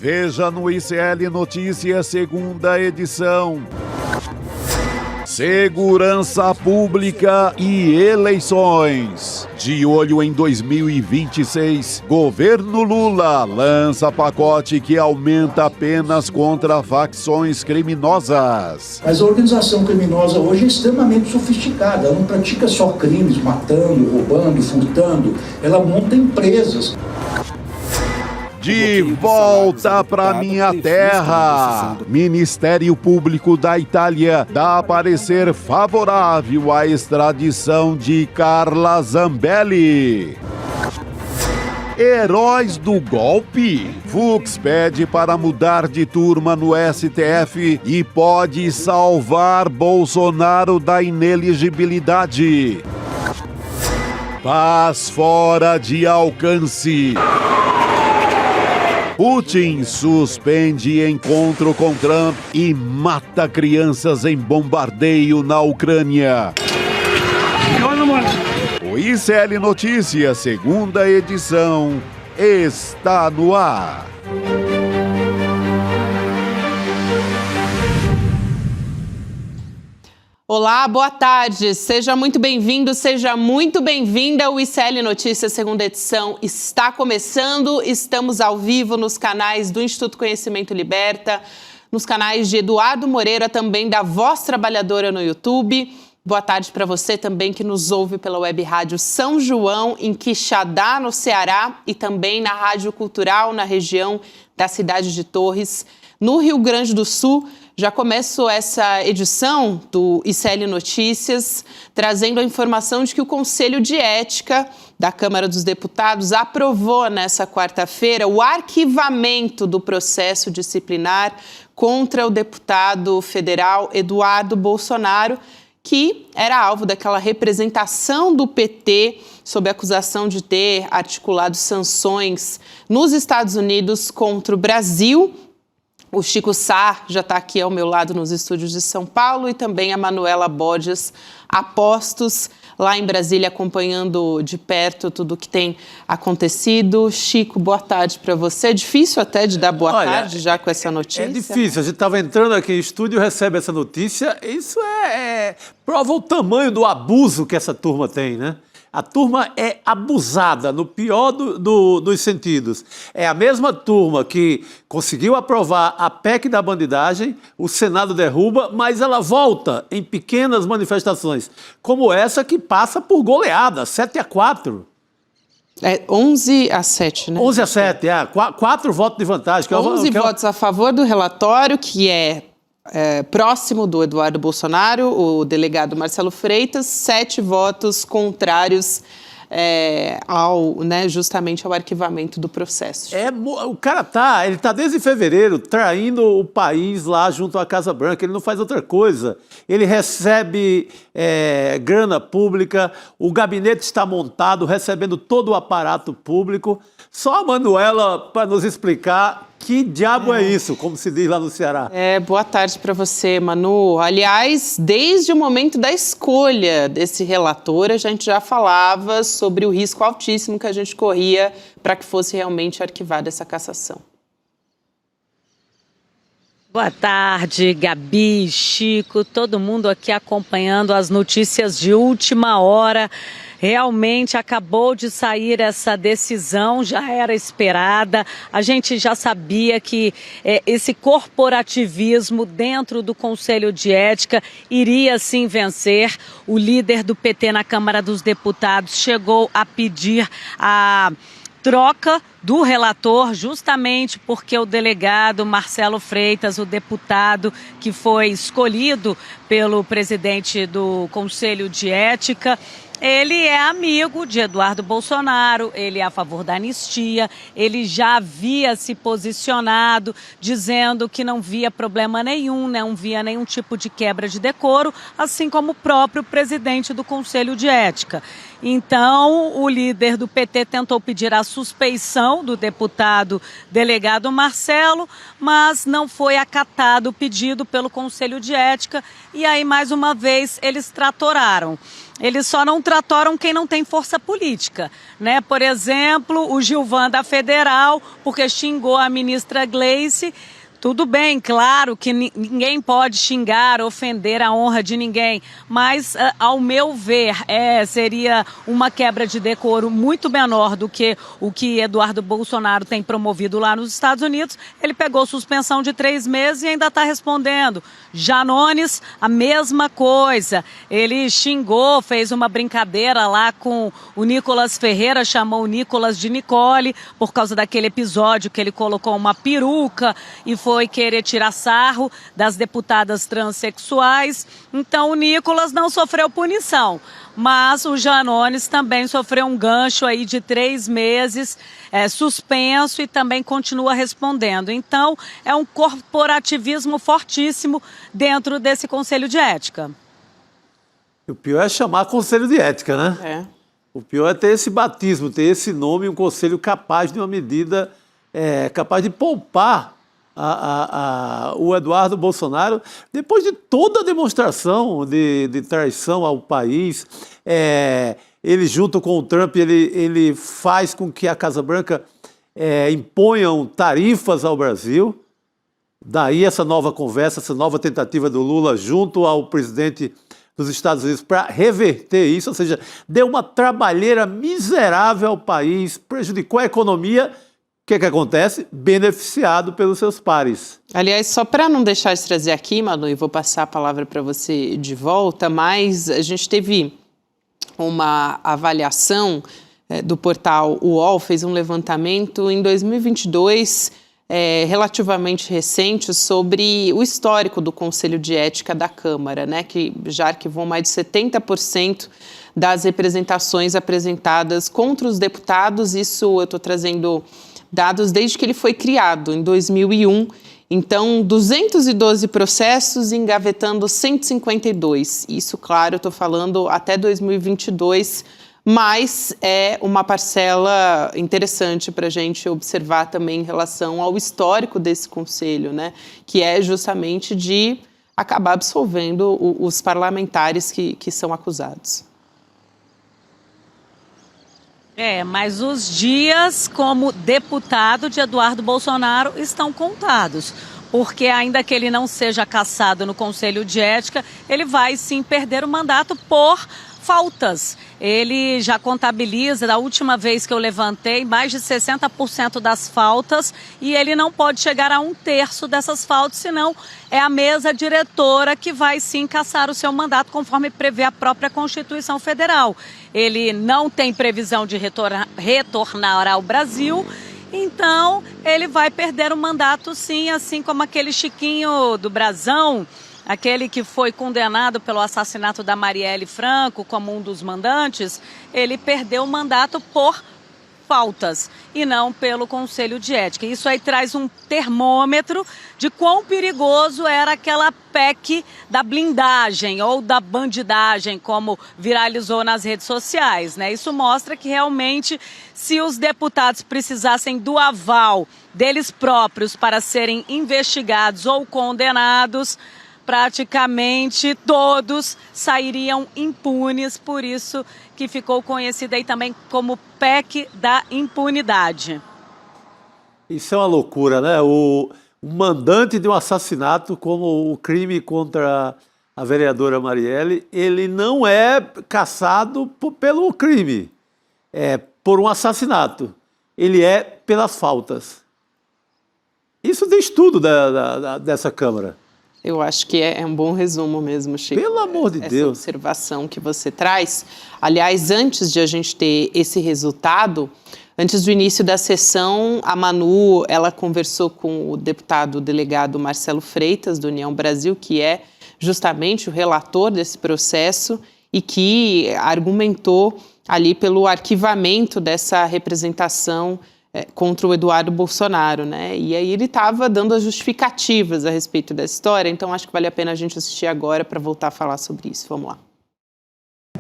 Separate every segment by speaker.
Speaker 1: Veja no ICL Notícias, segunda edição. Segurança Pública e eleições. De olho em 2026, governo Lula lança pacote que aumenta penas contra facções criminosas.
Speaker 2: Mas a organização criminosa hoje é extremamente sofisticada. Ela não pratica só crimes, matando, roubando, furtando. Ela monta empresas.
Speaker 1: De volta para minha terra. Ministério Público da Itália dá parecer favorável à extradição de Carla Zambelli. Heróis do golpe. Fux pede para mudar de turma no STF e pode salvar Bolsonaro da inelegibilidade. Paz fora de alcance. Putin suspende encontro com Trump e mata crianças em bombardeio na Ucrânia. O ICL Notícias, segunda edição, está no ar.
Speaker 3: Olá, boa tarde. Seja muito bem-vindo, seja muito bem-vinda. O ICL Notícias, segunda edição, está começando. Estamos ao vivo nos canais do Instituto Conhecimento Liberta, nos canais de Eduardo Moreira, também da Voz Trabalhadora no YouTube. Boa tarde para você também que nos ouve pela Web Rádio São João, em Quixadá, no Ceará, e também na Rádio Cultural, na região da cidade de Torres, no Rio Grande do Sul. Já começo essa edição do ICL Notícias trazendo a informação de que o Conselho de Ética da Câmara dos Deputados aprovou nessa quarta-feira o arquivamento do processo disciplinar contra o deputado federal Eduardo Bolsonaro, que era alvo daquela representação do PT sob a acusação de ter articulado sanções nos Estados Unidos contra o Brasil. O Chico Sá já está aqui ao meu lado nos estúdios de São Paulo e também a Manuela Borges, apostos lá em Brasília, acompanhando de perto tudo o que tem acontecido. Chico, boa tarde para você. É difícil até de dar boa tarde já com essa notícia?
Speaker 4: É difícil. A gente estava entrando aqui em estúdio e recebe essa notícia. Isso prova o tamanho do abuso que essa turma tem, né? A turma é abusada, no pior dos sentidos. É a mesma turma que conseguiu aprovar a PEC da bandidagem, o Senado derruba, mas ela volta em pequenas manifestações, como essa que passa por goleada, 7-4.
Speaker 3: É 11-7, né?
Speaker 4: 11-7, 4 votos de vantagem.
Speaker 3: 11 votos a favor do relatório, que é próximo do Eduardo Bolsonaro, o delegado Marcelo Freitas, 7 votos contrários justamente ao arquivamento do processo.
Speaker 4: O cara ele tá desde fevereiro traindo o país lá junto à Casa Branca, ele não faz outra coisa. Ele recebe grana pública, o gabinete está montado, recebendo todo o aparato público. Só a Manuela para nos explicar que diabo é isso, como se diz lá no Ceará.
Speaker 3: Boa tarde para você, Manu. Aliás, desde o momento da escolha desse relator, a gente já falava sobre o risco altíssimo que a gente corria para que fosse realmente arquivada essa cassação.
Speaker 5: Boa tarde, Gabi, Chico, todo mundo aqui acompanhando as notícias de última hora. Realmente acabou de sair essa decisão, já era esperada. A gente já sabia que esse corporativismo dentro do Conselho de Ética iria sim vencer. O líder do PT na Câmara dos Deputados chegou a pedir a troca do relator, justamente porque o delegado Marcelo Freitas, o deputado que foi escolhido pelo presidente do Conselho de Ética, ele é amigo de Eduardo Bolsonaro, ele é a favor da anistia, ele já havia se posicionado dizendo que não via problema nenhum, não via nenhum tipo de quebra de decoro, assim como o próprio presidente do Conselho de Ética. Então, o líder do PT tentou pedir a suspeição do deputado delegado Marcelo, mas não foi acatado o pedido pelo Conselho de Ética e aí, mais uma vez, eles tratoraram. eles só não tratoram quem não tem força política, né? Por exemplo, o Gilvan da Federal, porque xingou a ministra Gleice. Tudo bem, claro que ninguém pode xingar, ofender a honra de ninguém, mas, ao meu ver, seria uma quebra de decoro muito menor do que o que Eduardo Bolsonaro tem promovido lá nos Estados Unidos. Ele pegou suspensão de 3 meses e ainda está respondendo. Janones, a mesma coisa. Ele xingou, fez uma brincadeira lá com o Nicolas Ferreira, chamou o Nicolas de Nicole, por causa daquele episódio que ele colocou uma peruca e foi querer tirar sarro das deputadas transexuais. Então o Nicolas não sofreu punição, mas o Janones também sofreu um gancho aí de 3 meses, suspenso, e também continua respondendo. Então é um corporativismo fortíssimo dentro desse Conselho de Ética.
Speaker 4: O pior é chamar Conselho de Ética, né? O pior é ter esse batismo, ter esse nome, um conselho capaz de uma medida, capaz de poupar o Eduardo Bolsonaro, depois de toda a demonstração de traição ao país. Ele, junto com o Trump, ele faz com que a Casa Branca imponham tarifas ao Brasil. Daí essa nova conversa, essa nova tentativa do Lula junto ao presidente dos Estados Unidos para reverter isso, ou seja, deu uma trabalheira miserável ao país, prejudicou a economia. O que acontece? Beneficiado pelos seus pares.
Speaker 3: Aliás, só para não deixar de trazer aqui, Manu, e vou passar a palavra para você de volta, mas a gente teve uma avaliação do portal UOL, fez um levantamento em 2022, relativamente recente, sobre o histórico do Conselho de Ética da Câmara, né, que já arquivou mais de 70% das representações apresentadas contra os deputados. Isso eu estou trazendo dados desde que ele foi criado, em 2001. Então, 212 processos, engavetando 152. Isso, claro, eu estou falando até 2022, mas é uma parcela interessante para a gente observar também em relação ao histórico desse conselho, né? Que é justamente de acabar absolvendo os parlamentares que são acusados.
Speaker 5: Mas os dias como deputado de Eduardo Bolsonaro estão contados, porque ainda que ele não seja cassado no Conselho de Ética, ele vai sim perder o mandato por faltas. Ele já contabiliza, da última vez que eu levantei, mais de 60% das faltas, e ele não pode chegar a 1/3 dessas faltas, senão é a mesa diretora que vai sim cassar o seu mandato, conforme prevê a própria Constituição Federal. Ele não tem previsão de retornar ao Brasil, então ele vai perder o mandato sim, assim como aquele Chiquinho do Brasão, aquele que foi condenado pelo assassinato da Marielle Franco como um dos mandantes. Ele perdeu o mandato por faltas e não pelo Conselho de Ética. Isso aí traz um termômetro de quão perigoso era aquela PEC da blindagem ou da bandidagem, como viralizou nas redes sociais, né? Isso mostra que realmente, se os deputados precisassem do aval deles próprios para serem investigados ou condenados, praticamente todos sairiam impunes, por isso que ficou conhecida aí também como PEC da impunidade.
Speaker 4: Isso é uma loucura, né? O mandante de um assassinato, como o crime contra a vereadora Marielle, ele não é cassado pelo crime, é por um assassinato. Ele é pelas faltas. Isso diz tudo dessa Câmara.
Speaker 3: Eu acho que é um bom resumo mesmo, Chico.
Speaker 4: Pelo amor de Deus.
Speaker 3: Essa observação que você traz. Aliás, antes de a gente ter esse resultado, antes do início da sessão, a Manu, ela conversou com o deputado delegado Marcelo Freitas, do União Brasil, que é justamente o relator desse processo e que argumentou ali pelo arquivamento dessa representação contra o Eduardo Bolsonaro, né? E aí ele estava dando as justificativas a respeito dessa história, então acho que vale a pena a gente assistir agora para voltar a falar sobre isso. Vamos lá.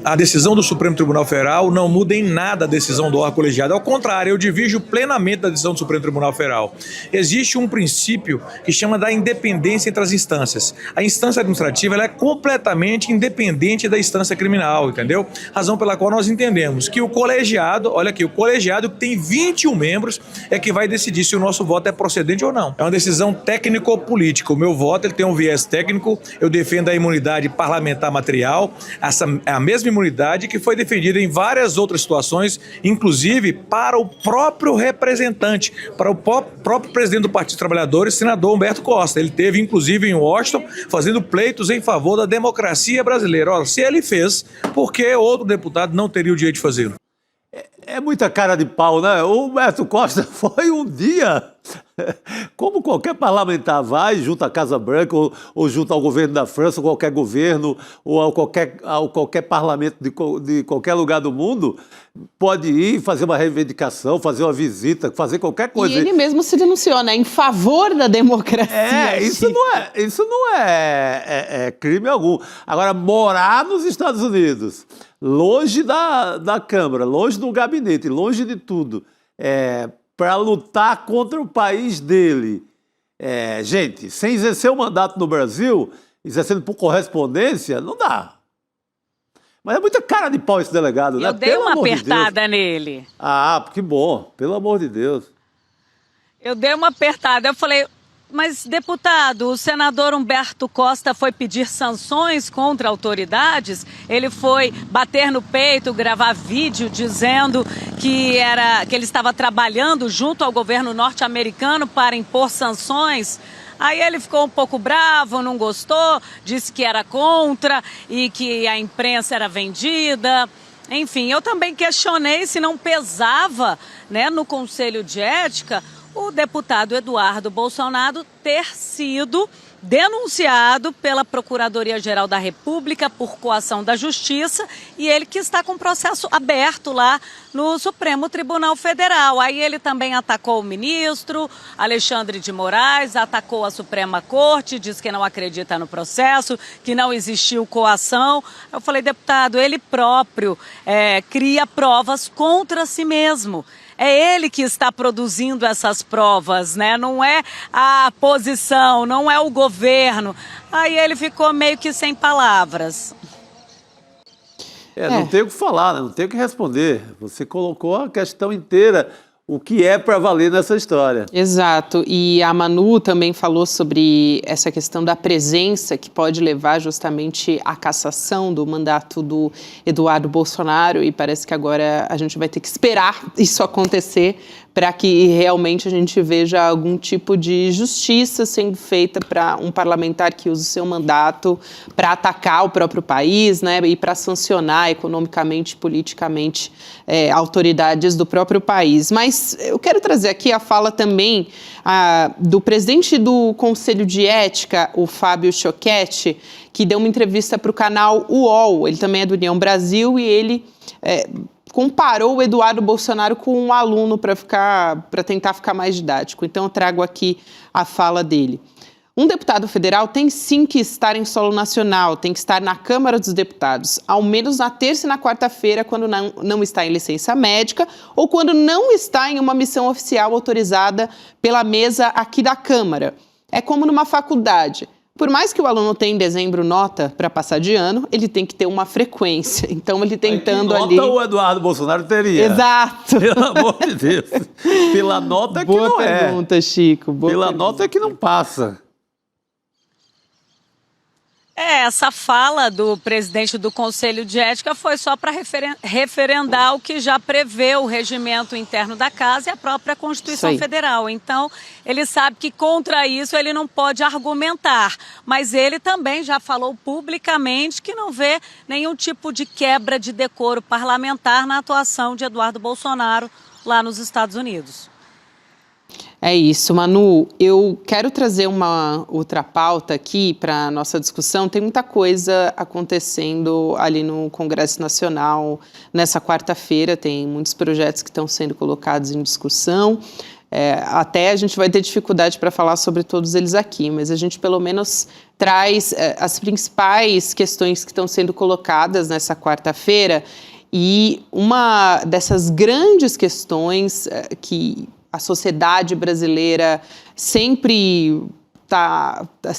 Speaker 6: a decisão do Supremo Tribunal Federal não muda em nada a decisão do órgão colegiado. Ao contrário, eu divirjo plenamente da decisão do Supremo Tribunal Federal. Existe um princípio que chama da independência entre as instâncias. A instância administrativa ela é completamente independente da instância criminal, entendeu? Razão pela qual nós entendemos que o colegiado, olha aqui, o colegiado que tem 21 membros é que vai decidir se o nosso voto é procedente ou não. É uma decisão técnico-política. O meu voto ele tem um viés técnico, eu defendo a imunidade parlamentar material, essa é a mesma imunidade que foi defendida em várias outras situações, inclusive para o próprio representante, para o próprio presidente do Partido dos Trabalhadores, senador Humberto Costa. Ele teve, inclusive, em Washington, fazendo pleitos em favor da democracia brasileira. Ora, se ele fez, por que outro deputado não teria o direito de fazê-lo?
Speaker 4: É muita cara de pau, né? O Humberto Costa foi um dia, como qualquer parlamentar vai, junto à Casa Branca, ou junto ao governo da França, ou qualquer governo, ou a qualquer parlamento de qualquer lugar do mundo, pode ir fazer uma reivindicação, fazer uma visita, fazer qualquer coisa.
Speaker 3: E ele mesmo se denunciou, né? Em favor da democracia.
Speaker 4: Isso não é crime algum. Agora, morar nos Estados Unidos, longe da Câmara, longe do gabinete, longe de tudo, para lutar contra o país dele. Gente, sem exercer o mandato no Brasil, exercendo por correspondência, não dá. Mas é muita cara de pau esse delegado, né?
Speaker 5: Eu dei uma apertada nele.
Speaker 4: Ah, que bom, pelo amor de Deus.
Speaker 5: Eu dei uma apertada, eu falei... Mas, deputado, o senador Humberto Costa foi pedir sanções contra autoridades? Ele foi bater no peito, gravar vídeo dizendo que ele estava trabalhando junto ao governo norte-americano para impor sanções? Aí ele ficou um pouco bravo, não gostou, disse que era contra e que a imprensa era vendida. Enfim, eu também questionei se não pesava, né, no Conselho de Ética o deputado Eduardo Bolsonaro ter sido denunciado pela Procuradoria-Geral da República por coação da Justiça e ele que está com processo aberto lá no Supremo Tribunal Federal. Aí ele também atacou o ministro Alexandre de Moraes, atacou a Suprema Corte, diz que não acredita no processo, que não existiu coação. Eu falei, deputado, ele próprio cria provas contra si mesmo. É ele que está produzindo essas provas, né? Não é a posição, não é o governo. Aí ele ficou meio que sem palavras.
Speaker 4: Não tem o que falar, né? Não tem o que responder. Você colocou a questão inteira, o que é para valer nessa história.
Speaker 3: Exato. E a Manu também falou sobre essa questão da presença que pode levar justamente à cassação do mandato do Eduardo Bolsonaro e parece que agora a gente vai ter que esperar isso acontecer para que realmente a gente veja algum tipo de justiça sendo feita para um parlamentar que usa o seu mandato para atacar o próprio país, né, e para sancionar economicamente e politicamente autoridades do próprio país. Mas eu quero trazer aqui a fala também do presidente do Conselho de Ética, o Fábio Choquette, que deu uma entrevista para o canal UOL. Ele também é do União Brasil e ele comparou o Eduardo Bolsonaro com um aluno para tentar ficar mais didático. Então eu trago aqui a fala dele. Um deputado federal tem sim que estar em solo nacional, tem que estar na Câmara dos Deputados, ao menos na terça e na quarta-feira, quando não está em licença médica ou quando não está em uma missão oficial autorizada pela mesa aqui da Câmara. É como numa faculdade. Por mais que o aluno tenha em dezembro nota para passar de ano, ele tem que ter uma frequência. Então, ele tentando ali...
Speaker 4: Nota o Eduardo Bolsonaro teria.
Speaker 3: Exato.
Speaker 4: Pelo amor de Deus. Pela nota é que não é.
Speaker 3: Boa pergunta, Chico.
Speaker 4: Pela nota é que não passa.
Speaker 5: Essa fala do presidente do Conselho de Ética foi só para referendar o que já prevê o regimento interno da Casa e a própria Constituição Federal. Então, ele sabe que contra isso ele não pode argumentar, mas ele também já falou publicamente que não vê nenhum tipo de quebra de decoro parlamentar na atuação de Eduardo Bolsonaro lá nos Estados Unidos.
Speaker 3: É isso, Manu. Eu quero trazer uma outra pauta aqui para a nossa discussão. Tem muita coisa acontecendo ali no Congresso Nacional nessa quarta-feira. Tem muitos projetos que estão sendo colocados em discussão. Até a gente vai ter dificuldade para falar sobre todos eles aqui, mas a gente pelo menos traz as principais questões que estão sendo colocadas nessa quarta-feira. E uma dessas grandes questões que a sociedade brasileira sempre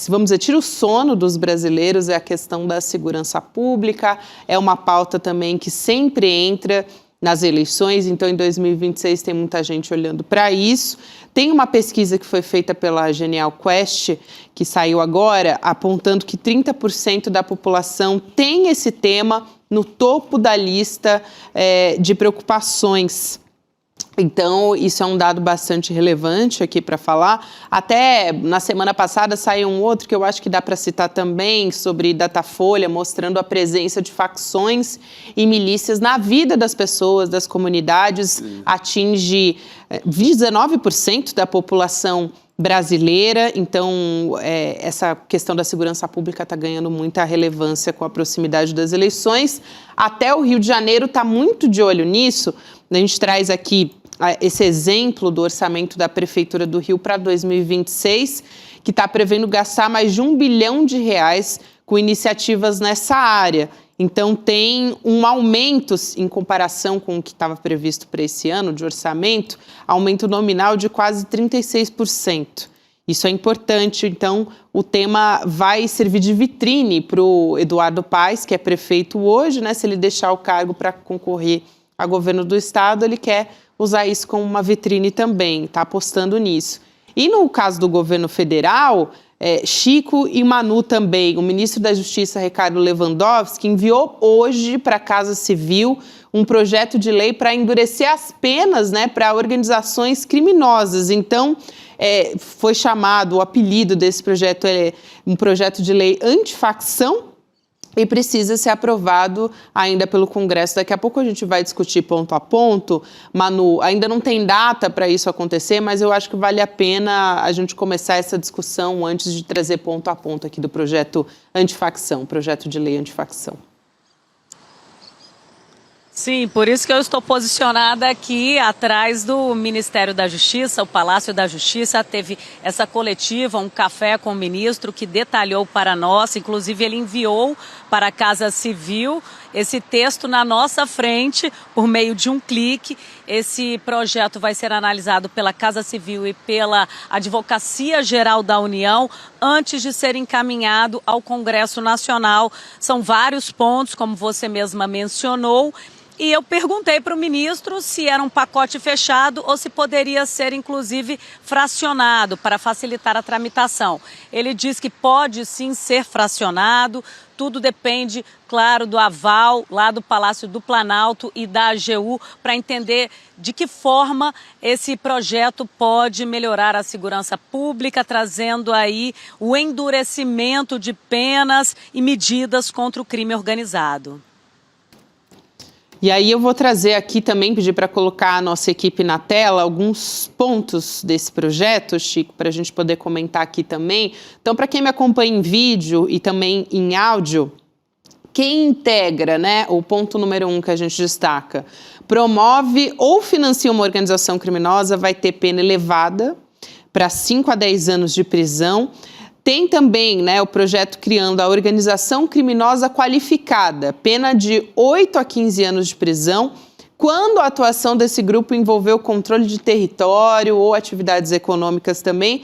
Speaker 3: vamos dizer, tira o sono dos brasileiros, é a questão da segurança pública, é uma pauta também que sempre entra nas eleições, então em 2026 tem muita gente olhando para isso. Tem uma pesquisa que foi feita pela Genial Quest, que saiu agora, apontando que 30% da população tem esse tema no topo da lista de preocupações. Então, isso é um dado bastante relevante aqui para falar. Até na semana passada saiu um outro que eu acho que dá para citar também, sobre Datafolha, mostrando a presença de facções e milícias na vida das pessoas, das comunidades. Atinge 19% da população brasileira. Então, essa questão da segurança pública está ganhando muita relevância com a proximidade das eleições. Até o Rio de Janeiro está muito de olho nisso. A gente traz aqui esse exemplo do orçamento da Prefeitura do Rio para 2026, que está prevendo gastar mais de R$1 bilhão com iniciativas nessa área. Então, tem um aumento, em comparação com o que estava previsto para esse ano de orçamento, aumento nominal de quase 36%. Isso é importante, então o tema vai servir de vitrine para o Eduardo Paes, que é prefeito hoje, né? Se ele deixar o cargo para concorrer a governo do estado, ele quer usar isso como uma vitrine também, está apostando nisso. E no caso do governo federal, Chico e Manu também, o ministro da Justiça, Ricardo Lewandowski, enviou hoje para a Casa Civil um projeto de lei para endurecer as penas, né, para organizações criminosas. Então, foi chamado, o apelido desse projeto é um projeto de lei antifacção, e precisa ser aprovado ainda pelo Congresso. Daqui a pouco a gente vai discutir ponto a ponto. Manu, ainda não tem data para isso acontecer, mas eu acho que vale a pena a gente começar essa discussão antes de trazer ponto a ponto aqui do projeto antifacção, projeto de lei antifacção.
Speaker 5: Sim, por isso que eu estou posicionada aqui atrás do Ministério da Justiça, o Palácio da Justiça. Teve essa coletiva, um café com o ministro, que detalhou para nós, inclusive ele enviou para a Casa Civil esse texto na nossa frente, por meio de um clique. Esse projeto vai ser analisado pela Casa Civil e pela Advocacia Geral da União antes de ser encaminhado ao Congresso Nacional. São vários pontos, como você mesma mencionou. E eu perguntei para o ministro se era um pacote fechado ou se poderia ser, inclusive, fracionado para facilitar a tramitação. Ele diz que pode sim ser fracionado, tudo depende, claro, do aval lá do Palácio do Planalto e da AGU para entender de que forma esse projeto pode melhorar a segurança pública, trazendo aí o endurecimento de penas e medidas contra o crime organizado.
Speaker 3: E aí eu vou trazer aqui também, pedir para colocar a nossa equipe na tela, alguns pontos desse projeto, Chico, para a gente poder comentar aqui também. Então, para quem me acompanha em vídeo e também em áudio, quem integra, né, o ponto número 1 que a gente destaca, promove ou financia uma organização criminosa, vai ter pena elevada para 5 a 10 anos de prisão. Tem também, né, o projeto criando a organização criminosa qualificada, pena de 8 a 15 anos de prisão, quando a atuação desse grupo envolveu controle de território ou atividades econômicas também,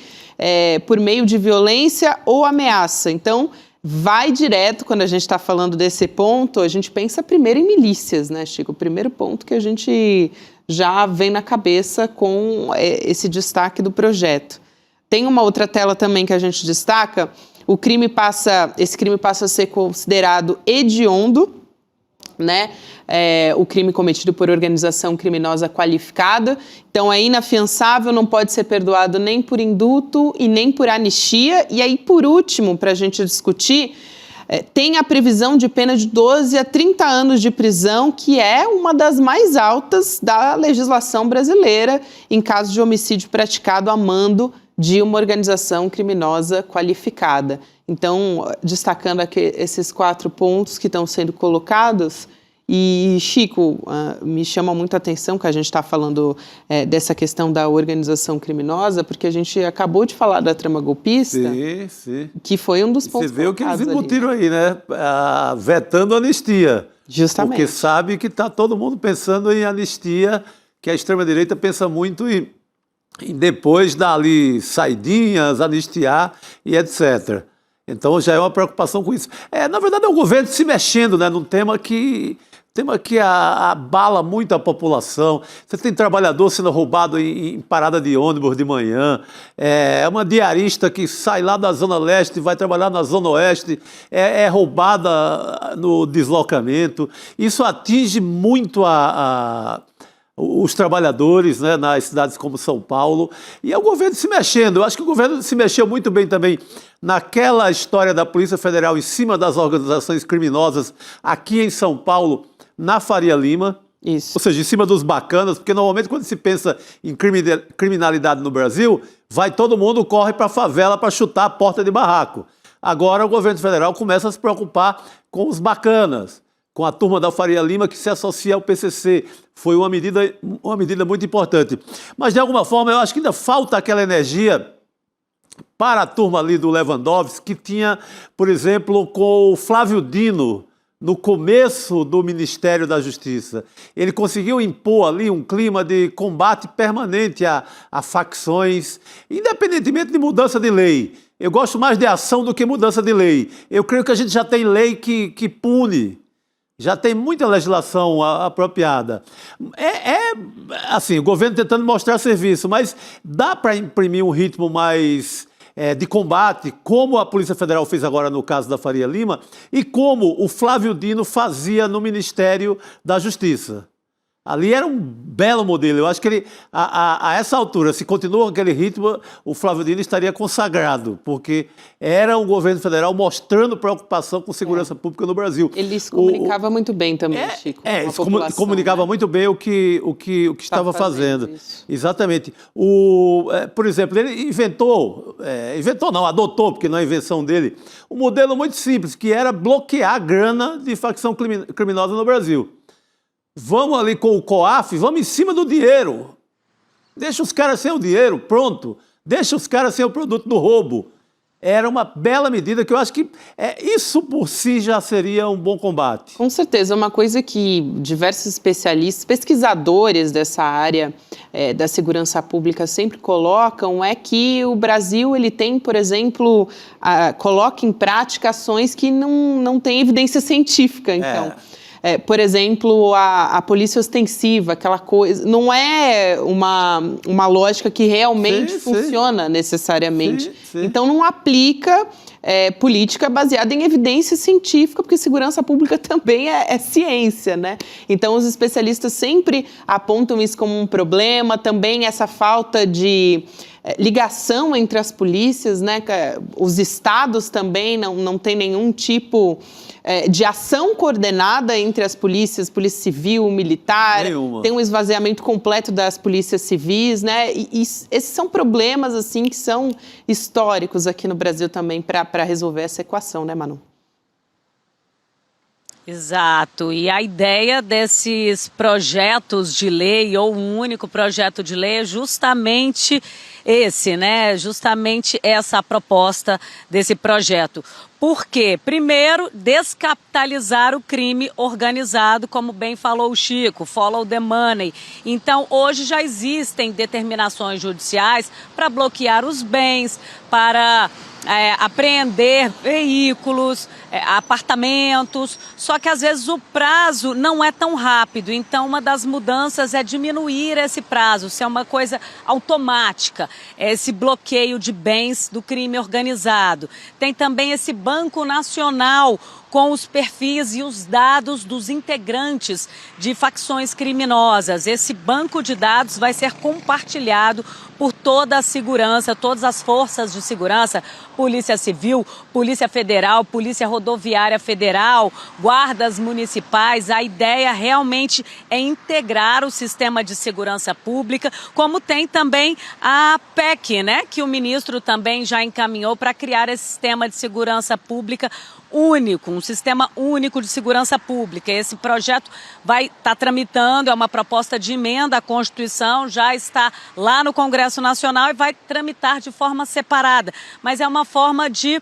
Speaker 3: por meio de violência ou ameaça. Então, vai direto, quando a gente está falando desse ponto, a gente pensa primeiro em milícias, né, Chico? O primeiro ponto que a gente já vem na cabeça com esse destaque do projeto. Tem uma outra tela também que a gente destaca, esse crime passa a ser considerado hediondo, né? O crime cometido por organização criminosa qualificada. Então é inafiançável, não pode ser perdoado nem por indulto e nem por anistia. E aí, por último, para a gente discutir, tem a previsão de pena de 12 a 30 anos de prisão, que é uma das mais altas da legislação brasileira em caso de homicídio praticado a mando de uma organização criminosa qualificada. Então, destacando aqui esses 4 pontos que estão sendo colocados, E, Chico, me chama muito a atenção que a gente está falando dessa questão da organização criminosa, porque a gente acabou de falar da trama golpista,
Speaker 4: sim.
Speaker 3: que foi um dos pontos.
Speaker 4: Você vê o que eles embutiram
Speaker 3: ali,
Speaker 4: aí, né? Vetando a anistia.
Speaker 3: Justamente.
Speaker 4: Porque sabe que está todo mundo pensando em anistia, que a extrema-direita pensa muito em depois dar ali saidinhas, anistiar e etc. Então já é uma preocupação com isso. Na verdade, é o governo se mexendo, né, num tema que abala muito a população. Você tem trabalhador sendo roubado em parada de ônibus de manhã, uma diarista que sai lá da Zona Leste e vai trabalhar na Zona Oeste, é roubada no deslocamento. Isso atinge muito os trabalhadores, né, nas cidades como São Paulo, e é o governo se mexendo. Eu acho que o governo se mexeu muito bem também naquela história da Polícia Federal em cima das organizações criminosas aqui em São Paulo, na Faria Lima.
Speaker 3: Isso.
Speaker 4: Ou seja, em cima dos bacanas, porque normalmente quando se pensa em criminalidade no Brasil, todo mundo corre para a favela para chutar a porta de barraco. Agora o governo federal começa a se preocupar com os bacanas, com a turma da Faria Lima que se associa ao PCC. Foi uma medida muito importante. Mas, de alguma forma, eu acho que ainda falta aquela energia para a turma ali do Lewandowski, que tinha, por exemplo, com o Flávio Dino, no começo do Ministério da Justiça. Ele conseguiu impor ali um clima de combate permanente a facções, independentemente de mudança de lei. Eu gosto mais de ação do que mudança de lei. Eu creio que a gente já tem lei que pune, já tem muita legislação apropriada. Assim, o governo tentando mostrar serviço, mas dá para imprimir um ritmo mais de combate, como a Polícia Federal fez agora no caso da Faria Lima, e como o Flávio Dino fazia no Ministério da Justiça. Ali era um belo modelo. Eu acho que ele, a essa altura, se continua aquele ritmo, o Flávio Dino estaria consagrado, porque era um governo federal mostrando preocupação com segurança pública no Brasil.
Speaker 3: Ele se comunicava muito bem também, Chico.
Speaker 4: Comunicava, né, muito bem o que estava fazendo.
Speaker 3: Isso.
Speaker 4: Exatamente. Por exemplo, ele adotou, porque não é invenção dele, um modelo muito simples, que era bloquear a grana de facção criminosa no Brasil. Vamos ali com o COAF, vamos em cima do dinheiro. Deixa os caras sem o dinheiro, pronto. Deixa os caras sem o produto do roubo. Era uma bela medida que eu acho que isso por si já seria um bom combate.
Speaker 3: Com certeza, uma coisa que diversos especialistas, pesquisadores dessa área da segurança pública sempre colocam é que o Brasil ele tem, por exemplo, coloca em prática ações que não tem evidência científica, então. Por exemplo, a polícia ostensiva, aquela coisa, não é uma lógica que realmente funciona necessariamente.
Speaker 4: Sim.
Speaker 3: Então, não aplica política baseada em evidência científica, porque segurança pública também é ciência, né? Então, os especialistas sempre apontam isso como um problema, também essa falta de ligação entre as polícias, né? Os estados também não têm nenhum tipo de ação coordenada entre as polícias, polícia civil, militar,
Speaker 4: nenhuma.
Speaker 3: Tem um esvaziamento completo das polícias civis, né? E esses são problemas assim que são históricos aqui no Brasil também para resolver essa equação, né, Manu?
Speaker 5: Exato, e a ideia desses projetos de lei, ou um único projeto de lei, é justamente esse, né? Justamente essa proposta desse projeto. Por quê? Primeiro, descapitalizar o crime organizado, como bem falou o Chico, follow the money. Então, hoje já existem determinações judiciais para bloquear os bens, para apreender veículos, apartamentos, só que às vezes o prazo não é tão rápido, então uma das mudanças é diminuir esse prazo, ser uma coisa automática, esse bloqueio de bens do crime organizado. Tem também esse Banco Nacional com os perfis e os dados dos integrantes de facções criminosas. Esse banco de dados vai ser compartilhado por toda a segurança, todas as forças de segurança, Polícia Civil, Polícia Federal, Polícia Rodoviária Federal, guardas municipais. A ideia realmente é integrar o sistema de segurança pública, como tem também a PEC, né, que o ministro também já encaminhou para criar esse sistema de segurança pública único, um sistema único de segurança pública. Esse projeto vai estar tramitando, é uma proposta de emenda à Constituição, já está lá no Congresso Nacional e vai tramitar de forma separada. Mas é uma forma de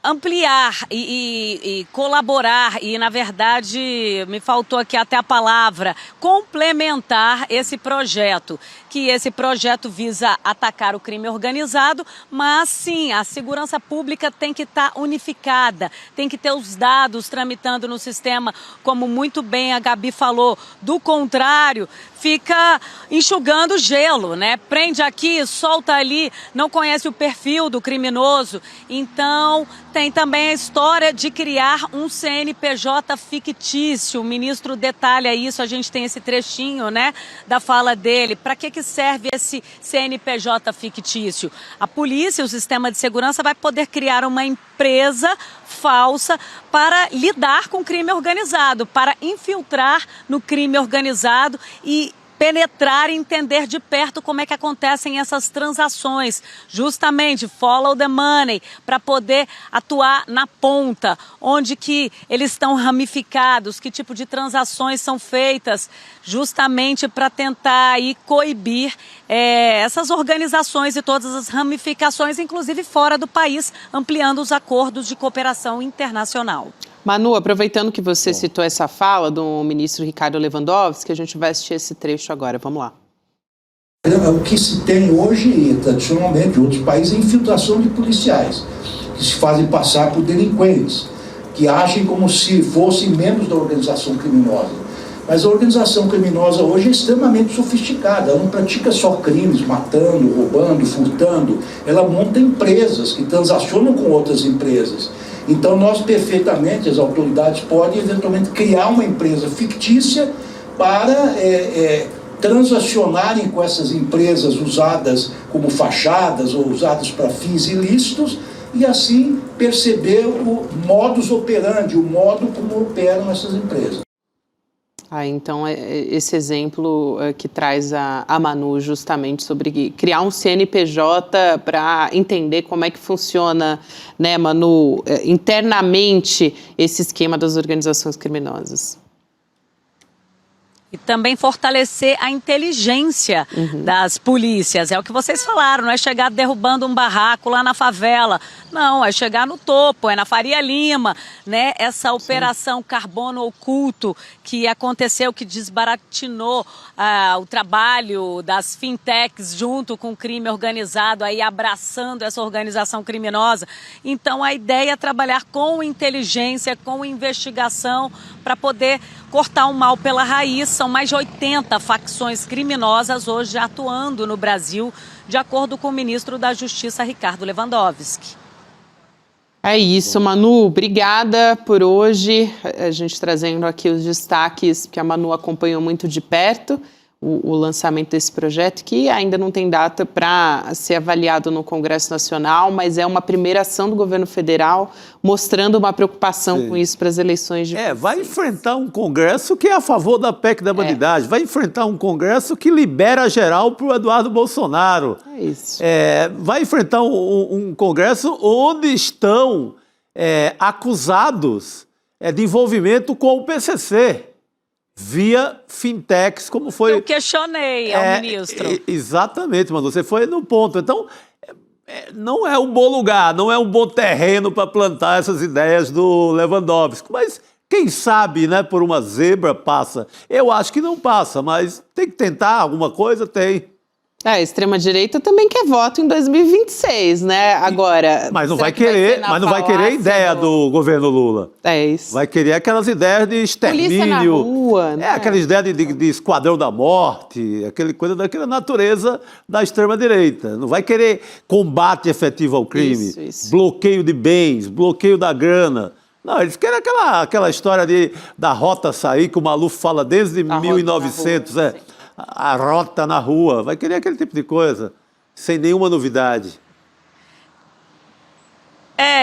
Speaker 5: ampliar e colaborar e, na verdade, me faltou aqui até a palavra, complementar esse projeto, que esse projeto visa atacar o crime organizado, mas sim, a segurança pública tem que estar unificada, tem que ter os dados tramitando no sistema, como muito bem a Gabi falou. Do contrário, fica enxugando gelo, né? Prende aqui, solta ali, não conhece o perfil do criminoso. Então, tem também a história de criar um CNPJ fictício. O ministro detalha isso, a gente tem esse trechinho, né, da fala dele. Para que serve esse CNPJ fictício? A polícia, o sistema de segurança, vai poder criar uma empresa falsa para lidar com o crime organizado, para infiltrar no crime organizado e penetrar e entender de perto como é que acontecem essas transações. Justamente, follow the money, para poder atuar na ponta, onde que eles estão ramificados, que tipo de transações são feitas, justamente para tentar aí coibir essas organizações e todas as ramificações, inclusive fora do país, ampliando os acordos de cooperação internacional.
Speaker 3: Manu, aproveitando que você citou essa fala do ministro Ricardo Lewandowski, a gente vai assistir esse trecho agora. Vamos lá.
Speaker 2: O que se tem hoje, tradicionalmente, em outros países, é infiltração de policiais, que se fazem passar por delinquentes, que agem como se fossem membros da organização criminosa. Mas a organização criminosa hoje é extremamente sofisticada, ela não pratica só crimes, matando, roubando, furtando, ela monta empresas que transacionam com outras empresas. Então, nós perfeitamente, as autoridades podem eventualmente criar uma empresa fictícia para transacionarem com essas empresas usadas como fachadas ou usadas para fins ilícitos e assim perceber o modus operandi, o modo como operam essas empresas.
Speaker 3: Então, esse exemplo que traz a Manu justamente sobre criar um CNPJ para entender como é que funciona, né, Manu, internamente esse esquema das organizações criminosas.
Speaker 5: E também fortalecer a inteligência das polícias. É o que vocês falaram, não é chegar derrubando um barraco lá na favela. Não, é chegar no topo, é na Faria Lima, né? Essa operação Carbono Oculto que aconteceu, que desbaratinou o trabalho das fintechs junto com o crime organizado, aí abraçando essa organização criminosa. Então, a ideia é trabalhar com inteligência, com investigação, para poder cortar o mal pela raiz. São mais de 80 facções criminosas hoje atuando no Brasil, de acordo com o ministro da Justiça, Ricardo Lewandowski.
Speaker 3: É isso, Manu. Obrigada por hoje. A gente trazendo aqui os destaques que a Manu acompanhou muito de perto, o lançamento desse projeto, que ainda não tem data para ser avaliado no Congresso Nacional, mas é uma primeira ação do governo federal, mostrando uma preocupação com isso para as eleições de
Speaker 4: vai enfrentar um Congresso que é a favor da PEC da bandidagem, vai enfrentar um Congresso que libera geral para o Eduardo Bolsonaro.
Speaker 3: É isso.
Speaker 4: Vai enfrentar um Congresso onde estão acusados de envolvimento com o PCC. Via fintechs, como foi...
Speaker 5: Eu questionei ao ministro.
Speaker 4: Exatamente, Manu, você foi no ponto. Então, não é um bom lugar, não é um bom terreno para plantar essas ideias do Lewandowski. Mas, quem sabe, né, por uma zebra passa. Eu acho que não passa, mas tem que tentar alguma coisa, tem.
Speaker 3: A extrema-direita também quer voto em 2026, né? Agora...
Speaker 4: Mas não vai querer a ideia do governo Lula.
Speaker 3: É isso.
Speaker 4: Vai querer aquelas ideias de extermínio.
Speaker 3: Polícia na rua, né?
Speaker 4: Aquela ideia de esquadrão da morte, aquela coisa daquela natureza da extrema-direita. Não vai querer combate efetivo ao crime,
Speaker 3: isso.
Speaker 4: Bloqueio de bens, bloqueio da grana. Não, eles querem aquela história da rota sair, que o Maluf fala desde 1900, a rota na rua, vai querer aquele tipo de coisa, sem nenhuma novidade.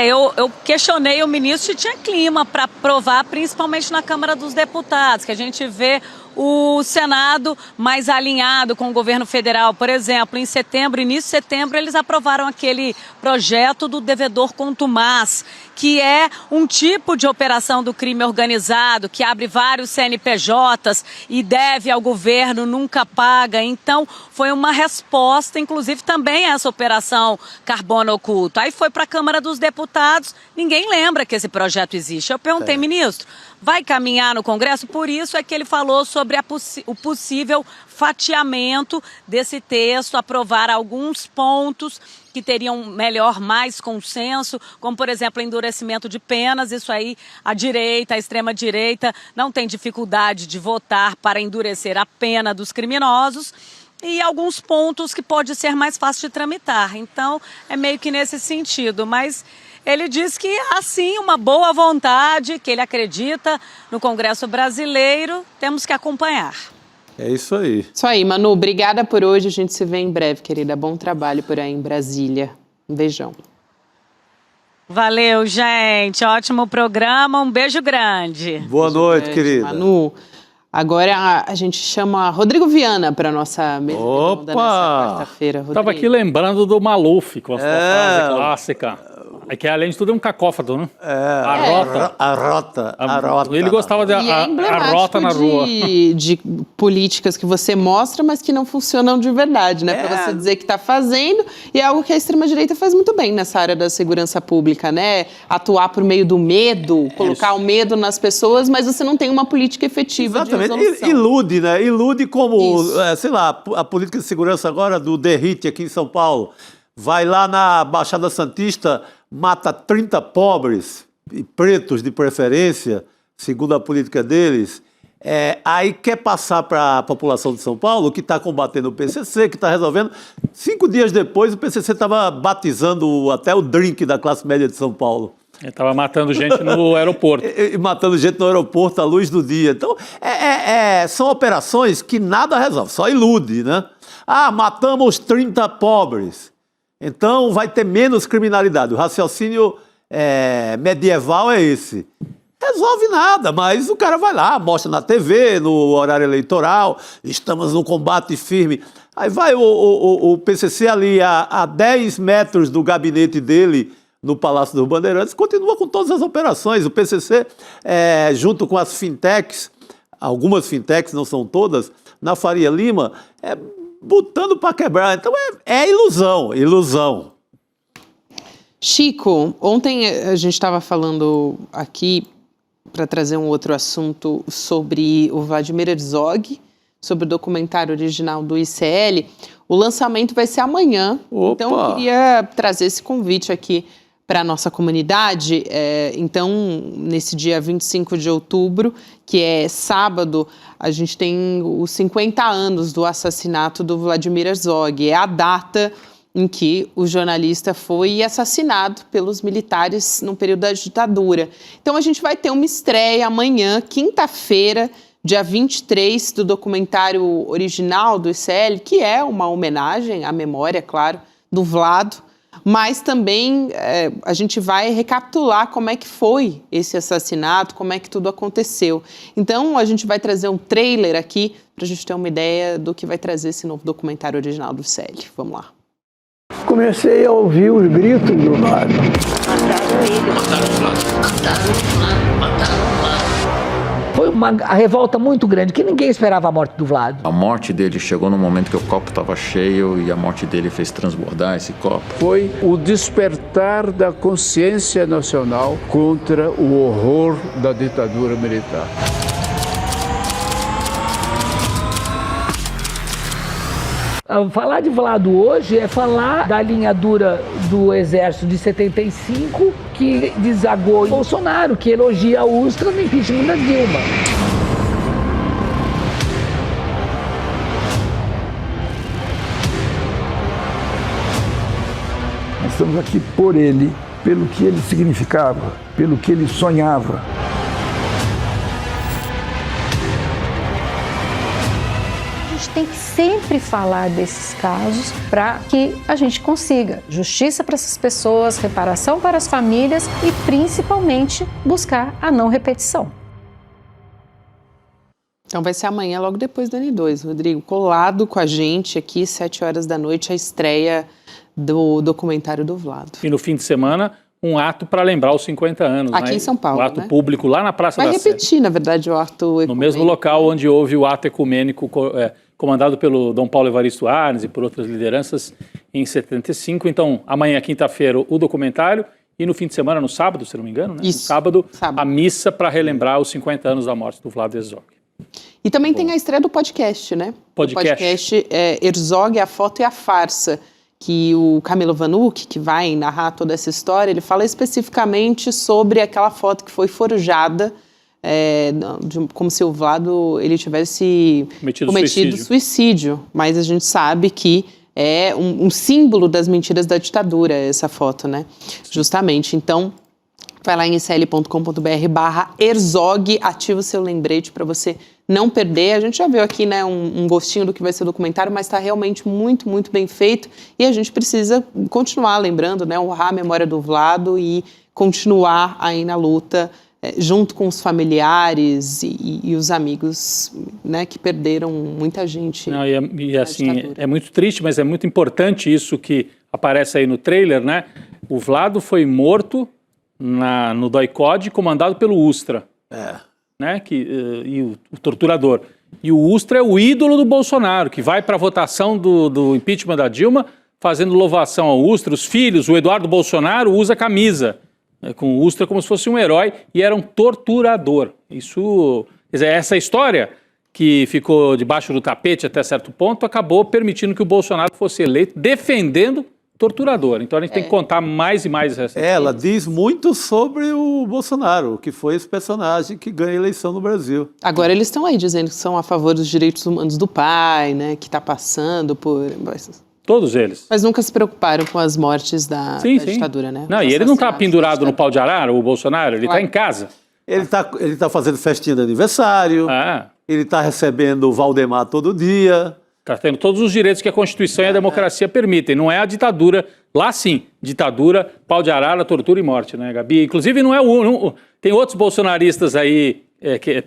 Speaker 5: Eu questionei o ministro se tinha clima para aprovar, principalmente na Câmara dos Deputados, que a gente vê o Senado mais alinhado com o governo federal. Por exemplo, em setembro, início de setembro, eles aprovaram aquele projeto do devedor contumaz, que é um tipo de operação do crime organizado, que abre vários CNPJs e deve ao governo, nunca paga. Então, foi uma resposta, inclusive, também a essa operação Carbono Oculto. Aí foi para a Câmara dos Deputados, ninguém lembra que esse projeto existe. Eu perguntei, ministro, vai caminhar no Congresso? Por isso é que ele falou sobre o possível fatiamento desse texto, aprovar alguns pontos que teriam mais consenso, como, por exemplo, endurecimento de penas. Isso aí, a direita, a extrema-direita, não tem dificuldade de votar para endurecer a pena dos criminosos. E alguns pontos que pode ser mais fácil de tramitar. Então, é meio que nesse sentido. Mas ele diz que há sim uma boa vontade, que ele acredita no Congresso brasileiro. Temos que acompanhar.
Speaker 4: É isso aí.
Speaker 3: Isso aí, Manu. Obrigada por hoje. A gente se vê em breve, querida. Bom trabalho por aí em Brasília. Um beijão.
Speaker 5: Valeu, gente. Ótimo programa. Um beijo grande.
Speaker 4: Boa noite, querida.
Speaker 3: Manu. Agora a gente chama Rodrigo Viana para nossa mesa redonda nessa quarta-feira.
Speaker 7: Estava aqui lembrando do Maluf, com a sua frase clássica. É que, além de tudo, é um cacófato, né?
Speaker 4: A rota.
Speaker 7: Ele gostava de a rota na rua.
Speaker 3: De políticas que você mostra, mas que não funcionam de verdade, né? Para você dizer que está fazendo, e é algo que a extrema-direita faz muito bem nessa área da segurança pública, né? Atuar por meio do medo, colocar o medo nas pessoas, mas você não tem uma política efetiva de resolução.
Speaker 4: Ilude, né? Ilude como, sei lá, a política de segurança agora do Derrite aqui em São Paulo. Vai lá na Baixada Santista, mata 30 pobres, e pretos de preferência, segundo a política deles, aí quer passar para a população de São Paulo, que está combatendo o PCC, que está resolvendo. 5 dias depois, o PCC estava batizando até o drink da classe média de São Paulo.
Speaker 7: Ele estava matando gente no aeroporto.
Speaker 4: Matando gente no aeroporto à luz do dia. Então, são operações que nada resolve, só ilude, né? Matamos 30 pobres. Então vai ter menos criminalidade. O raciocínio medieval é esse. Resolve nada, mas o cara vai lá, mostra na TV, no horário eleitoral, estamos no combate firme. Aí vai o PCC ali a 10 metros do gabinete dele, no Palácio dos Bandeirantes, continua com todas as operações. O PCC, junto com as fintechs, algumas fintechs, não são todas, na Faria Lima, botando para quebrar. Então é ilusão.
Speaker 3: Chico, ontem a gente estava falando aqui, para trazer um outro assunto, sobre o Vladimir Herzog, sobre o documentário original do ICL. O lançamento vai ser amanhã.
Speaker 4: Opa.
Speaker 3: Então eu queria trazer esse convite aqui para a nossa comunidade. Então, nesse dia 25 de outubro, que é sábado, a gente tem os 50 anos do assassinato do Vladimir Herzog. É a data em que o jornalista foi assassinado pelos militares no período da ditadura. Então, a gente vai ter uma estreia amanhã, quinta-feira, dia 23, do documentário original do ICL, que é uma homenagem à memória, claro, do Vlado, mas também a gente vai recapitular como é que foi esse assassinato, como é que tudo aconteceu. Então, a gente vai trazer um trailer aqui para a gente ter uma ideia do que vai trazer esse novo documentário original do ICL. Vamos lá.
Speaker 8: Comecei a ouvir os gritos do Vlado.
Speaker 9: Mataram ele. Mataram o Vlado. Mataram o Vlado.
Speaker 8: Foi uma revolta muito grande, que ninguém esperava a morte do Vlado.
Speaker 10: A morte dele chegou no momento que o copo estava cheio e a morte dele fez transbordar esse copo.
Speaker 11: Foi o despertar da consciência nacional contra o horror da ditadura militar.
Speaker 8: Falar de Vlado hoje é falar da linha dura do Exército de 75, que desagou em Bolsonaro, que elogia a Ustra no impeachment da Dilma.
Speaker 12: Nós estamos aqui por ele, pelo que ele significava, pelo que ele sonhava.
Speaker 13: Tem que sempre falar desses casos para que a gente consiga justiça para essas pessoas, reparação para as famílias e, principalmente, buscar a não repetição.
Speaker 3: Então vai ser amanhã, logo depois do N2, Rodrigo, colado com a gente aqui, 7 horas da noite, a estreia do documentário do Vlado.
Speaker 7: E no fim de semana, um ato para lembrar os 50 anos.
Speaker 3: Aqui em São Paulo,
Speaker 7: um ato
Speaker 3: né?
Speaker 7: público lá na Praça da Sé.
Speaker 3: Vai repetir, na verdade, o ato ecumênico.
Speaker 7: No mesmo local onde houve o ato ecumênico comandado pelo Dom Paulo Evaristo Arnes e por outras lideranças em 75. Então, amanhã, quinta-feira, o documentário e no fim de semana, no sábado, se não me engano, né?
Speaker 3: Isso.
Speaker 7: No sábado, a missa para relembrar os 50 anos da morte do Vlado Herzog.
Speaker 3: E também tem a estreia do podcast, né?
Speaker 7: Podcast.
Speaker 3: O podcast é Herzog, a foto e a farsa, que o Camilo Vanucci, que vai narrar toda essa história, ele fala especificamente sobre aquela foto que foi forjada, como se o Vlado ele tivesse cometido suicídio. Mas a gente sabe que é um símbolo das mentiras da ditadura, essa foto, né? Justamente. Então, vai lá em isl.com.br/Herzog, ativa o seu lembrete para você não perder. A gente já viu aqui, né, um gostinho do que vai ser o documentário, mas está realmente muito, muito bem feito. E a gente precisa continuar lembrando, né, honrar a memória do Vlado e continuar aí na luta, junto com os familiares e os amigos, né, que perderam muita gente.
Speaker 7: Não, e assim, é muito triste, mas é muito importante isso que aparece aí no trailer, né? O Vlado foi morto no DOI-CODE, comandado pelo Ustra. Né? E o torturador. E o Ustra é o ídolo do Bolsonaro, que vai para a votação do impeachment da Dilma, fazendo louvação ao Ustra. Os filhos, o Eduardo Bolsonaro usa camisa, com o Ustra como se fosse um herói, e era um torturador. Isso, quer dizer, essa história que ficou debaixo do tapete até certo ponto, acabou permitindo que o Bolsonaro fosse eleito defendendo torturador. Então a gente tem que contar mais e mais essa.
Speaker 4: Ela diz muito sobre o Bolsonaro, que foi esse personagem que ganha a eleição no Brasil.
Speaker 3: Agora eles estão aí dizendo que são a favor dos direitos humanos do pai, né, que está passando por...
Speaker 7: Todos eles.
Speaker 3: Mas nunca se preocuparam com as mortes da ditadura, né?
Speaker 7: Não, e ele não está pendurado no pau de arara, o Bolsonaro, ele está em casa.
Speaker 4: Ele tá fazendo festinha de aniversário, ele está recebendo o Valdemar todo dia.
Speaker 7: Está tendo todos os direitos que a Constituição e a democracia permitem. Não é a ditadura, lá sim, ditadura, pau de arara, tortura e morte, né, Gabi? Inclusive não é tem outros bolsonaristas aí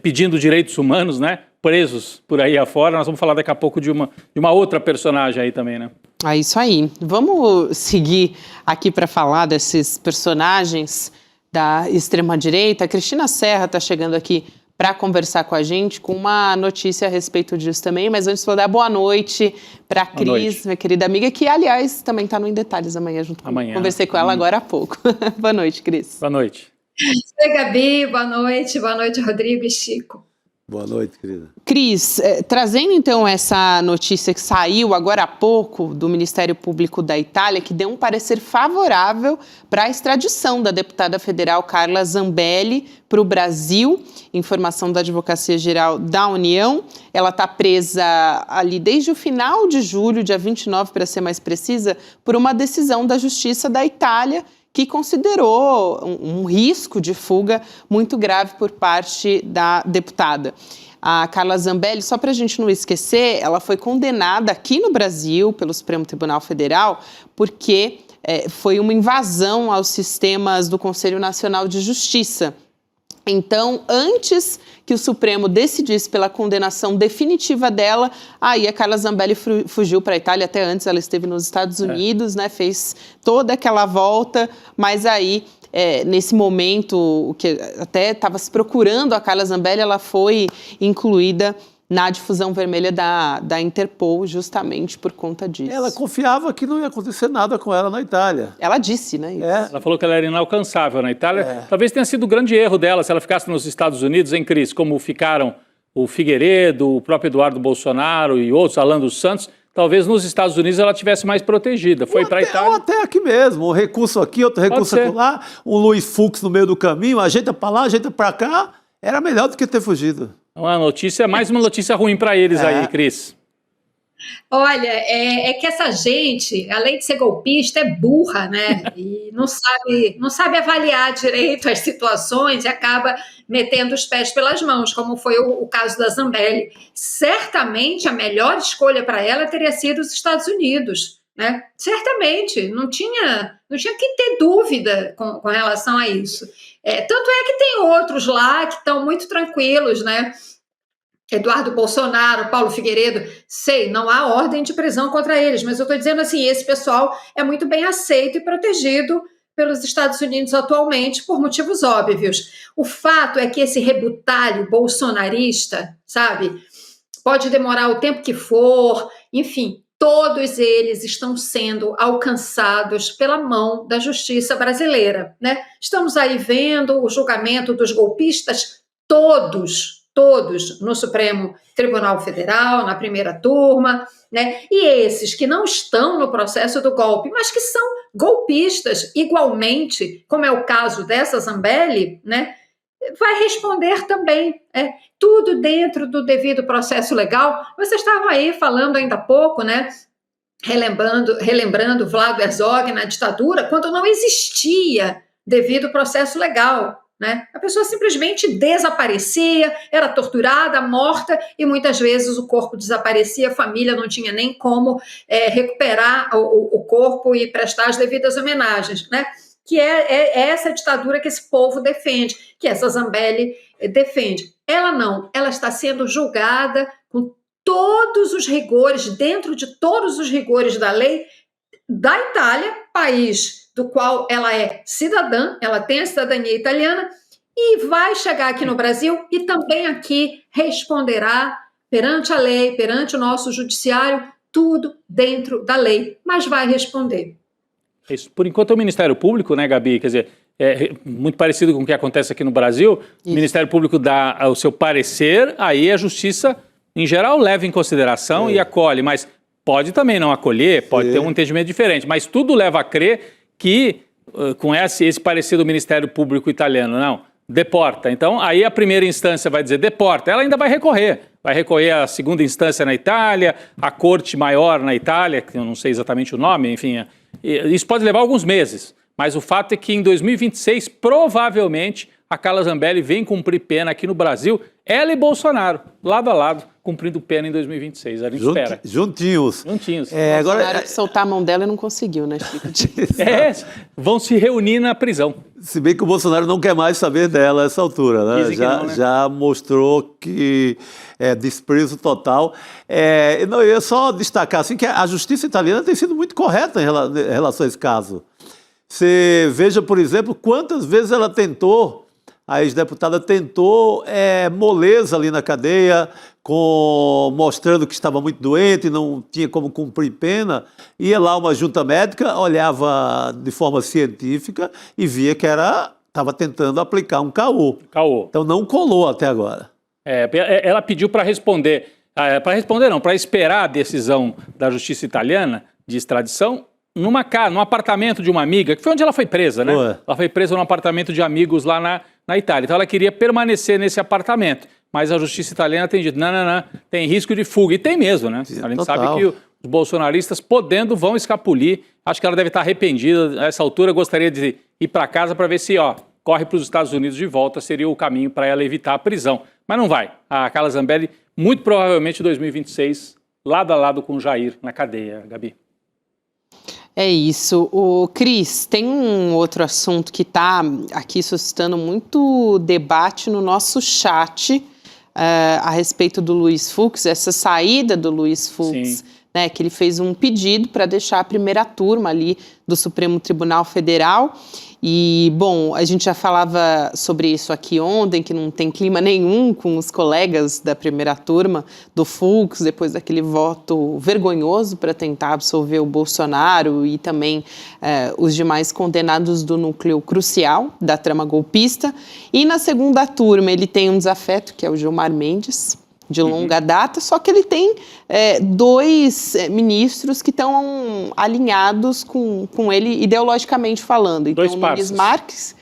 Speaker 7: pedindo direitos humanos, né, presos por aí afora. Nós vamos falar daqui a pouco de uma outra personagem aí também, né?
Speaker 3: É isso aí. Vamos seguir aqui para falar desses personagens da extrema-direita. A Cristina Serra está chegando aqui para conversar com a gente com uma notícia a respeito disso também, mas antes vou dar boa noite para a Cris, minha querida amiga, que aliás também está no Em Detalhes amanhã junto comigo. Conversei com ela agora há pouco. Boa noite, Cris.
Speaker 7: Boa noite.
Speaker 14: Oi, Gabi, boa noite, Rodrigo e Chico.
Speaker 4: Boa noite, querida.
Speaker 3: Cris, trazendo então essa notícia que saiu agora há pouco do Ministério Público da Itália, que deu um parecer favorável para a extradição da deputada federal Carla Zambelli para o Brasil, informação da Advocacia Geral da União. Ela está presa ali desde o final de julho, dia 29, para ser mais precisa, por uma decisão da Justiça da Itália, que considerou um risco de fuga muito grave por parte da deputada. A Carla Zambelli, só para a gente não esquecer, ela foi condenada aqui no Brasil pelo Supremo Tribunal Federal porque foi uma invasão aos sistemas do Conselho Nacional de Justiça. Então, antes que o Supremo decidisse pela condenação definitiva dela, aí a Carla Zambelli fugiu para a Itália. Até antes ela esteve nos Estados Unidos, né, fez toda aquela volta, mas aí, nesse momento, que até estava se procurando a Carla Zambelli, ela foi incluída na difusão vermelha da Interpol, justamente por conta disso.
Speaker 4: Ela confiava que não ia acontecer nada com ela na Itália.
Speaker 3: Ela disse, né? Isso.
Speaker 7: Ela falou que ela era inalcançável na Itália. Talvez tenha sido o grande erro dela se ela ficasse nos Estados Unidos, hein, Cris? Como ficaram o Figueiredo, o próprio Eduardo Bolsonaro e outros, Alan dos Santos. Talvez nos Estados Unidos ela tivesse mais protegida. Foi para a Itália.
Speaker 4: Ou até aqui mesmo, um recurso aqui, outro recurso lá, um Luiz Fux no meio do caminho, ajeita para lá, ajeita para cá. Era melhor do que ter fugido.
Speaker 7: Mais uma notícia ruim para eles aí, Cris.
Speaker 14: Olha, é que essa gente, além de ser golpista, é burra, né? E não sabe avaliar direito as situações e acaba metendo os pés pelas mãos, como foi o caso da Zambelli. Certamente a melhor escolha para ela teria sido os Estados Unidos, né? Certamente, não tinha que ter dúvida com relação a isso. Tanto é que tem outros lá que estão muito tranquilos, né? Eduardo Bolsonaro, Paulo Figueiredo, sei, não há ordem de prisão contra eles, mas eu estou dizendo assim, esse pessoal é muito bem aceito e protegido pelos Estados Unidos atualmente por motivos óbvios. O fato é que esse rebutalho bolsonarista, sabe, pode demorar o tempo que for, enfim, todos eles estão sendo alcançados pela mão da justiça brasileira, né? Estamos aí vendo o julgamento dos golpistas todos no Supremo Tribunal Federal, na primeira turma, né? E esses que não estão no processo do golpe, mas que são golpistas igualmente, como é o caso dessa Zambelli, né? Vai responder também, tudo dentro do devido processo legal. Vocês estavam aí falando ainda há pouco, né? Relembrando Vlado Herzog na ditadura, quando não existia devido processo legal. Né? A pessoa simplesmente desaparecia, era torturada, morta, e muitas vezes o corpo desaparecia, a família não tinha nem como recuperar o corpo e prestar as devidas homenagens, né? Que é essa ditadura que esse povo defende, que essa Zambelli defende. Ela não, ela está sendo julgada com todos os rigores, dentro de todos os rigores da lei da Itália, país do qual ela é cidadã, ela tem a cidadania italiana, e vai chegar aqui no Brasil e também aqui responderá perante a lei, perante o nosso judiciário, tudo dentro da lei, mas vai responder.
Speaker 7: Isso. Por enquanto é o Ministério Público, né, Gabi? Quer dizer, é muito parecido com o que acontece aqui no Brasil. O Ministério Público dá o seu parecer, aí a Justiça, em geral, leva em consideração e acolhe, mas pode também não acolher, pode ter um entendimento diferente, mas tudo leva a crer que, com esse parecer do Ministério Público italiano, não, deporta. Então, aí a primeira instância vai dizer deporta, ela ainda vai recorrer à segunda instância na Itália, à Corte Maior na Itália, que eu não sei exatamente o nome, enfim, isso pode levar alguns meses, mas o fato é que em 2026, provavelmente, a Carla Zambelli vem cumprir pena aqui no Brasil, ela e Bolsonaro, lado a lado, cumprindo pena em 2026. A gente espera.
Speaker 4: Juntinhos.
Speaker 3: Agora soltar a mão dela e não conseguiu, né, Chico?
Speaker 7: Vão se reunir na prisão.
Speaker 4: Se bem que o Bolsonaro não quer mais saber dela a essa altura, né? Já mostrou que é desprezo total. Eu ia só destacar assim, que a justiça italiana tem sido muito correta em relação a esse caso. Você veja, por exemplo, quantas vezes ela tentou, a ex-deputada tentou moleza ali na cadeia, mostrando que estava muito doente, não tinha como cumprir pena. Ia lá uma junta médica, olhava de forma científica e via que estava tentando aplicar um caô. Então não colou até agora.
Speaker 7: Ela pediu para responder, para esperar a decisão da justiça italiana de extradição, num apartamento de uma amiga, que foi onde ela foi presa, né? Ela foi presa num apartamento de amigos lá na Itália. Então ela queria permanecer nesse apartamento. Mas a justiça italiana tem dito, não, tem risco de fuga. E tem mesmo, né? A gente sabe que os bolsonaristas, podendo, vão escapulir. Acho que ela deve estar arrependida. A essa altura, gostaria de ir para casa para ver se, corre para os Estados Unidos de volta, seria o caminho para ela evitar a prisão. Mas não vai. A Carla Zambelli, muito provavelmente em 2026, lado a lado com o Jair na cadeia, Gabi.
Speaker 3: É isso. O Cris, tem um outro assunto que está aqui suscitando muito debate no nosso chat a respeito do Luiz Fux, essa saída do Luiz Fux, né, que ele fez um pedido para deixar a primeira turma ali do Supremo Tribunal Federal. E, bom, a gente já falava sobre isso aqui ontem, que não tem clima nenhum com os colegas da primeira turma do Fux, depois daquele voto vergonhoso para tentar absolver o Bolsonaro e também os demais condenados do núcleo crucial da trama golpista. E na segunda turma ele tem um desafeto, que é o Gilmar Mendes, de longa data, só que ele tem dois ministros que estão alinhados com ele ideologicamente falando. Então, o Nunes Marques,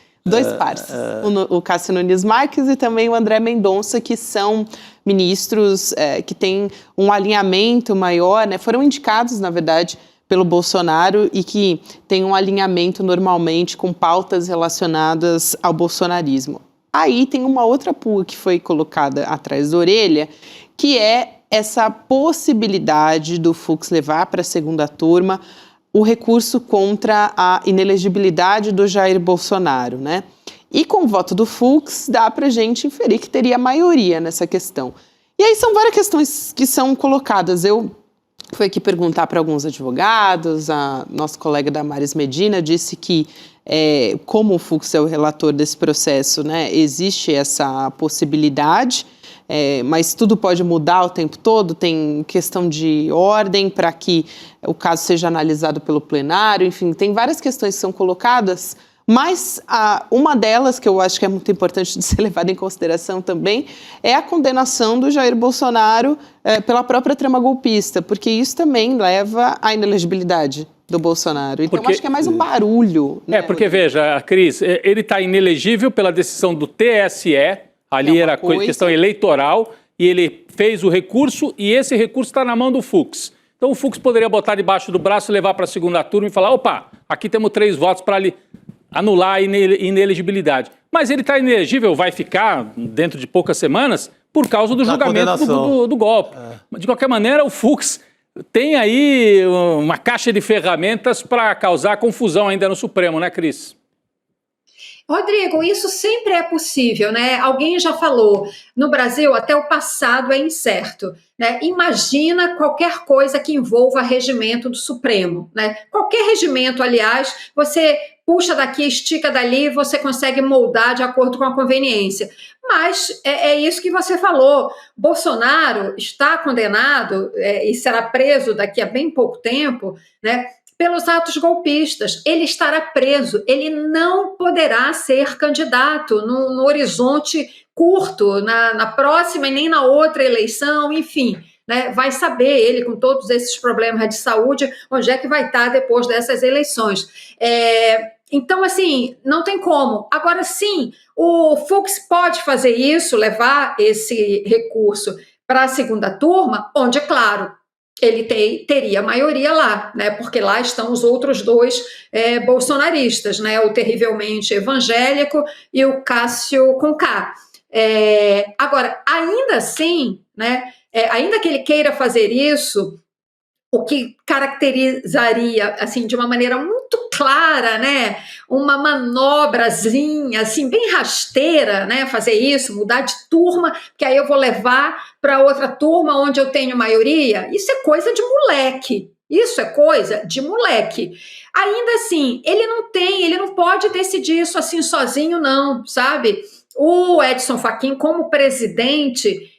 Speaker 3: o Cássio Nunes Marques e também o André Mendonça, que são ministros que têm um alinhamento maior, né? Foram indicados, na verdade, pelo Bolsonaro e que têm um alinhamento normalmente com pautas relacionadas ao bolsonarismo. Aí tem uma outra pulga que foi colocada atrás da orelha, que é essa possibilidade do Fux levar para a segunda turma o recurso contra a inelegibilidade do Jair Bolsonaro, né? E com o voto do Fux, dá para a gente inferir que teria maioria nessa questão. E aí são várias questões que são colocadas. Eu fui aqui perguntar para alguns advogados, a nossa colega Damares Medina disse que, como o Fux é o relator desse processo, né, existe essa possibilidade, mas tudo pode mudar o tempo todo, tem questão de ordem para que o caso seja analisado pelo plenário, enfim, tem várias questões que são colocadas, mas uma delas, que eu acho que é muito importante de ser levada em consideração também, é a condenação do Jair Bolsonaro pela própria trama golpista, porque isso também leva à inelegibilidade do Bolsonaro. Então, eu acho que é mais um barulho. Né,
Speaker 7: porque, veja, Cris, ele está inelegível pela decisão do TSE, ali era questão eleitoral, e ele fez o recurso, e esse recurso está na mão do Fux. Então, o Fux poderia botar debaixo do braço, levar para a segunda turma e falar, opa, aqui temos 3 votos para ali anular a inelegibilidade. Mas ele está inelegível, vai ficar dentro de poucas semanas por causa do julgamento do golpe. De qualquer maneira, o Fux tem aí uma caixa de ferramentas para causar confusão ainda no Supremo, né, Cris?
Speaker 14: Rodrigo, isso sempre é possível, né? Alguém já falou, no Brasil até o passado é incerto, né? Imagina qualquer coisa que envolva regimento do Supremo, né? Qualquer regimento, aliás, você puxa daqui, estica dali, você consegue moldar de acordo com a conveniência. Mas é isso que você falou, Bolsonaro está condenado e será preso daqui a bem pouco tempo, né? Pelos atos golpistas, ele estará preso, ele não poderá ser candidato no horizonte curto, na próxima e nem na outra eleição, enfim, né, vai saber ele com todos esses problemas de saúde, onde é que vai estar depois dessas eleições. Então, assim, não tem como. Agora, sim, o Fux pode fazer isso, levar esse recurso para a segunda turma, onde, é claro, ele teria maioria lá, né? Porque lá estão os outros 2 bolsonaristas, né? O terrivelmente evangélico e o Cássio com K. Agora, ainda assim, né? Ainda que ele queira fazer isso, o que caracterizaria, assim, de uma maneira muito clara, né, uma manobrazinha, assim, bem rasteira, né, fazer isso, mudar de turma, que aí eu vou levar para outra turma onde eu tenho maioria, isso é coisa de moleque. Isso é coisa de moleque. Ainda assim, ele não pode decidir isso assim sozinho, não, sabe? O Edson Fachin, como presidente,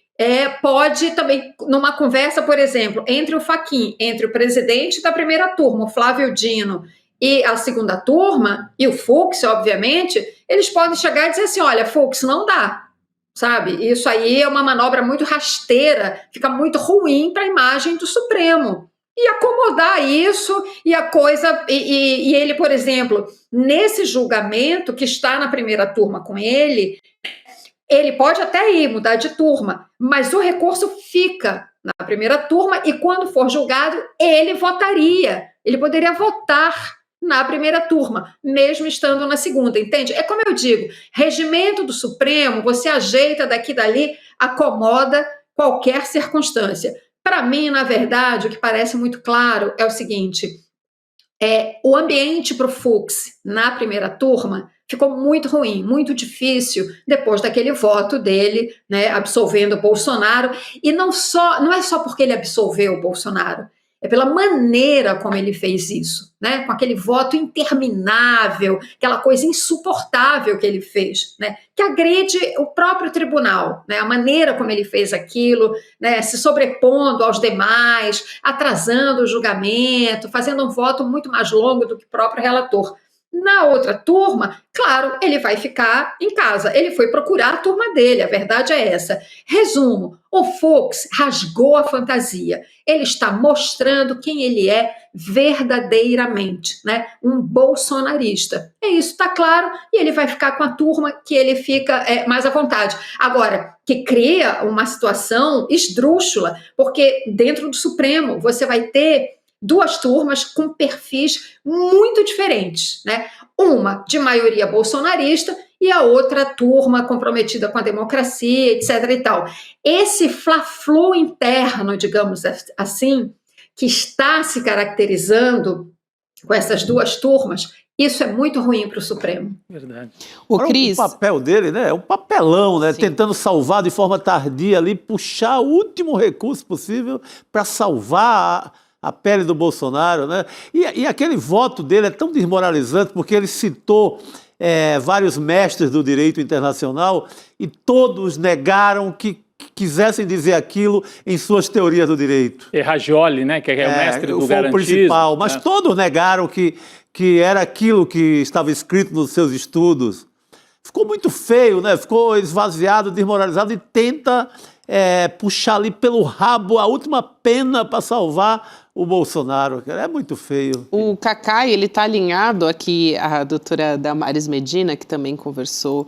Speaker 14: pode também, numa conversa, por exemplo, entre o Fachin, entre o presidente da primeira turma, o Flávio Dino, e a segunda turma, e o Fux, obviamente, eles podem chegar e dizer assim, olha, Fux, não dá, sabe? Isso aí é uma manobra muito rasteira, fica muito ruim para a imagem do Supremo. E acomodar isso, e a coisa, e ele, por exemplo, nesse julgamento que está na primeira turma com ele pode até ir, mudar de turma, mas o recurso fica na primeira turma e quando for julgado, ele votaria. Ele poderia votar na primeira turma, mesmo estando na segunda, entende? É como eu digo, regimento do Supremo, você ajeita daqui e dali, acomoda qualquer circunstância. Para mim, na verdade, o que parece muito claro é o seguinte, o ambiente para o Fux na primeira turma ficou muito ruim, muito difícil, depois daquele voto dele, né, absolvendo o Bolsonaro, e não é só porque ele absolveu o Bolsonaro, é pela maneira como ele fez isso, né, com aquele voto interminável, aquela coisa insuportável que ele fez, né, que agride o próprio tribunal, né, a maneira como ele fez aquilo, né, se sobrepondo aos demais, atrasando o julgamento, fazendo um voto muito mais longo do que o próprio relator. Na outra turma, claro, ele vai ficar em casa. Ele foi procurar a turma dele, a verdade é essa. Resumo, o Fux rasgou a fantasia. Ele está mostrando quem ele é verdadeiramente, né? Um bolsonarista. É isso, está claro, e ele vai ficar com a turma que ele fica mais à vontade. Agora, que cria uma situação esdrúxula, porque dentro do Supremo você vai ter 2 turmas com perfis muito diferentes, né? Uma de maioria bolsonarista e a outra turma comprometida com a democracia, etc. e tal. Esse fla-flu interno, digamos assim, que está se caracterizando com essas 2 turmas, Isso é muito ruim para o Supremo.
Speaker 7: Verdade.
Speaker 3: O
Speaker 4: Agora,
Speaker 3: Cris...
Speaker 4: o papel dele, né, é um papelão, né,
Speaker 3: Sim.
Speaker 4: tentando salvar de forma tardia ali, puxar o último recurso possível para salvar a pele do Bolsonaro, né? E aquele voto dele é tão desmoralizante porque ele citou vários mestres do direito internacional e todos negaram que quisessem dizer aquilo em suas teorias do direito.
Speaker 7: Errajoli, né, que é o mestre do
Speaker 4: foi
Speaker 7: garantismo.
Speaker 4: o principal, mas
Speaker 7: né?
Speaker 4: todos negaram que era aquilo que estava escrito nos seus estudos. Ficou muito feio, né? Ficou esvaziado, desmoralizado e tenta puxar ali pelo rabo a última pena para salvar o Bolsonaro. É muito feio.
Speaker 3: O Cacai, ele está alinhado aqui, a doutora Damares Medina, que também conversou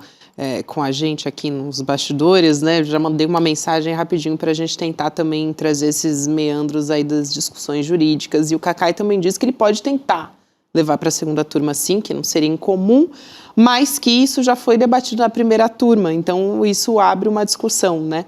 Speaker 3: com a gente aqui nos bastidores, né? Já mandei uma mensagem rapidinho para a gente tentar também trazer esses meandros aí das discussões jurídicas. E o Cacai também disse que ele pode tentar levar para a segunda turma, sim, que não seria incomum, mas que isso já foi debatido na primeira turma. Então, isso abre uma discussão, né?